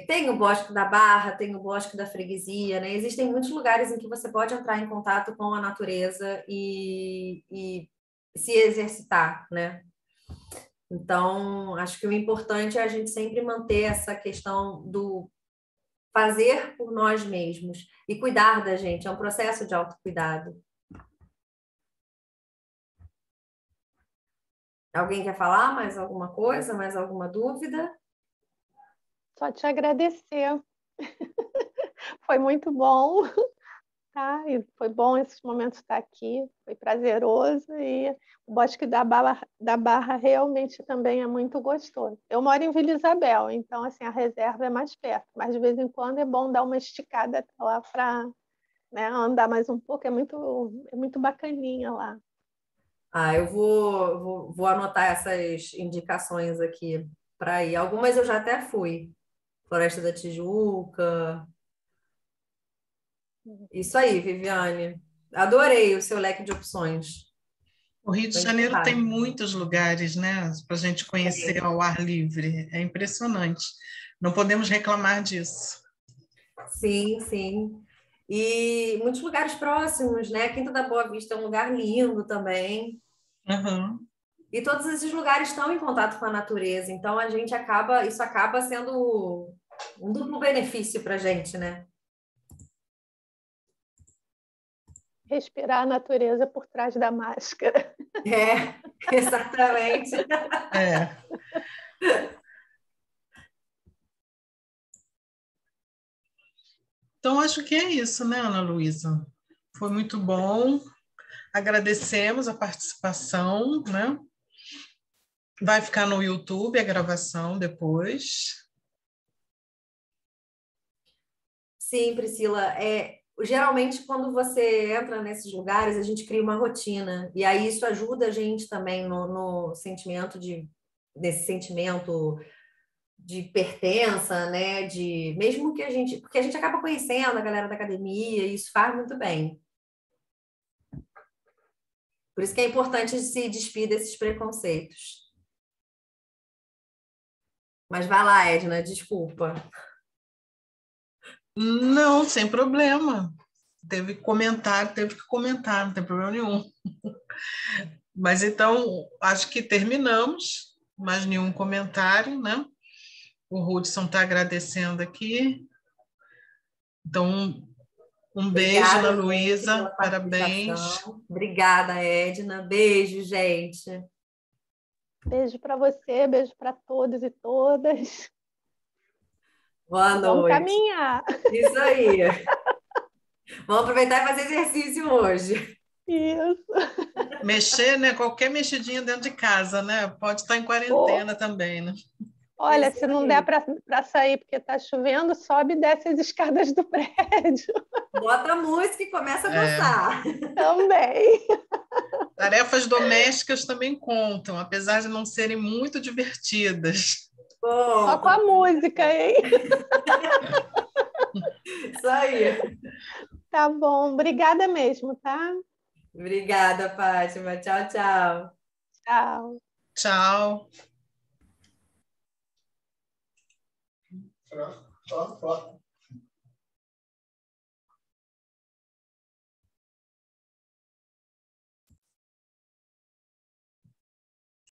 Tem o Bosque da Barra, tem o Bosque da Freguesia, né? Existem muitos lugares em que você pode entrar em contato com a natureza e se exercitar, né? Então, acho que o importante é a gente sempre manter essa questão do fazer por nós mesmos e cuidar da gente. É um processo de autocuidado. Alguém quer falar mais alguma coisa, mais alguma dúvida? Só te agradecer. Foi muito bom, tá? E foi bom esses momentos estar aqui, foi prazeroso e o Bosque da Barra realmente também é muito gostoso. Eu moro em Vila Isabel, então assim a reserva é mais perto, mas de vez em quando é bom dar uma esticada até lá para, né, andar mais um pouco, é muito bacaninha lá. Eu vou anotar essas indicações aqui para ir. Algumas eu já até fui. Floresta da Tijuca. Isso aí, Viviane. Adorei o seu leque de opções. O Rio de Foi Janeiro tem fantástico. muitos lugares, né, para a gente conhecer ao ar livre. É impressionante. Não podemos reclamar disso. Sim, sim. E muitos lugares próximos, né? Quinta da Boa Vista é um lugar lindo também. Uhum. E todos esses lugares estão em contato com a natureza, então isso acaba sendo um duplo benefício para a gente, né? Respirar a natureza por trás da máscara. É, exatamente. É. Então, acho que é isso, né, Ana Luísa? Foi muito bom. Agradecemos a participação, né? Vai ficar no YouTube a gravação depois. Sim, Priscila, geralmente quando você entra nesses lugares, a gente cria uma rotina, e aí isso ajuda a gente também no desse sentimento de pertença, né? Mesmo que porque a gente acaba conhecendo a galera da academia, e isso faz muito bem. Por isso que é importante se despir desses preconceitos. Mas vai lá, Edna, desculpa. Não, sem problema. Teve que comentar, não tem problema nenhum. Mas então, acho que terminamos. Mais nenhum comentário, né? O Hudson está agradecendo aqui. Então, um beijo, Ana Obrigada, gente, pela Luísa. Parabéns. participação. Obrigada, Edna. Beijo, gente. Beijo para você, beijo para todos e todas. Boa Vamos noite. caminhar. Isso aí. Vamos aproveitar e fazer exercício hoje. Isso. Mexer, né? Qualquer mexidinha dentro de casa, né? Pode estar em Oh, quarentena também, né? olha, Isso se não der aí. para sair porque está chovendo, sobe e desce as escadas do prédio. Bota a música e começa a É, dançar. Também. tarefas domésticas também contam, apesar de não serem muito divertidas. Só com Ponto. a música, hein? Isso aí. Tá bom. Obrigada mesmo, tá? Obrigada, Fátima. Tchau, tchau. Tchau. Tchau.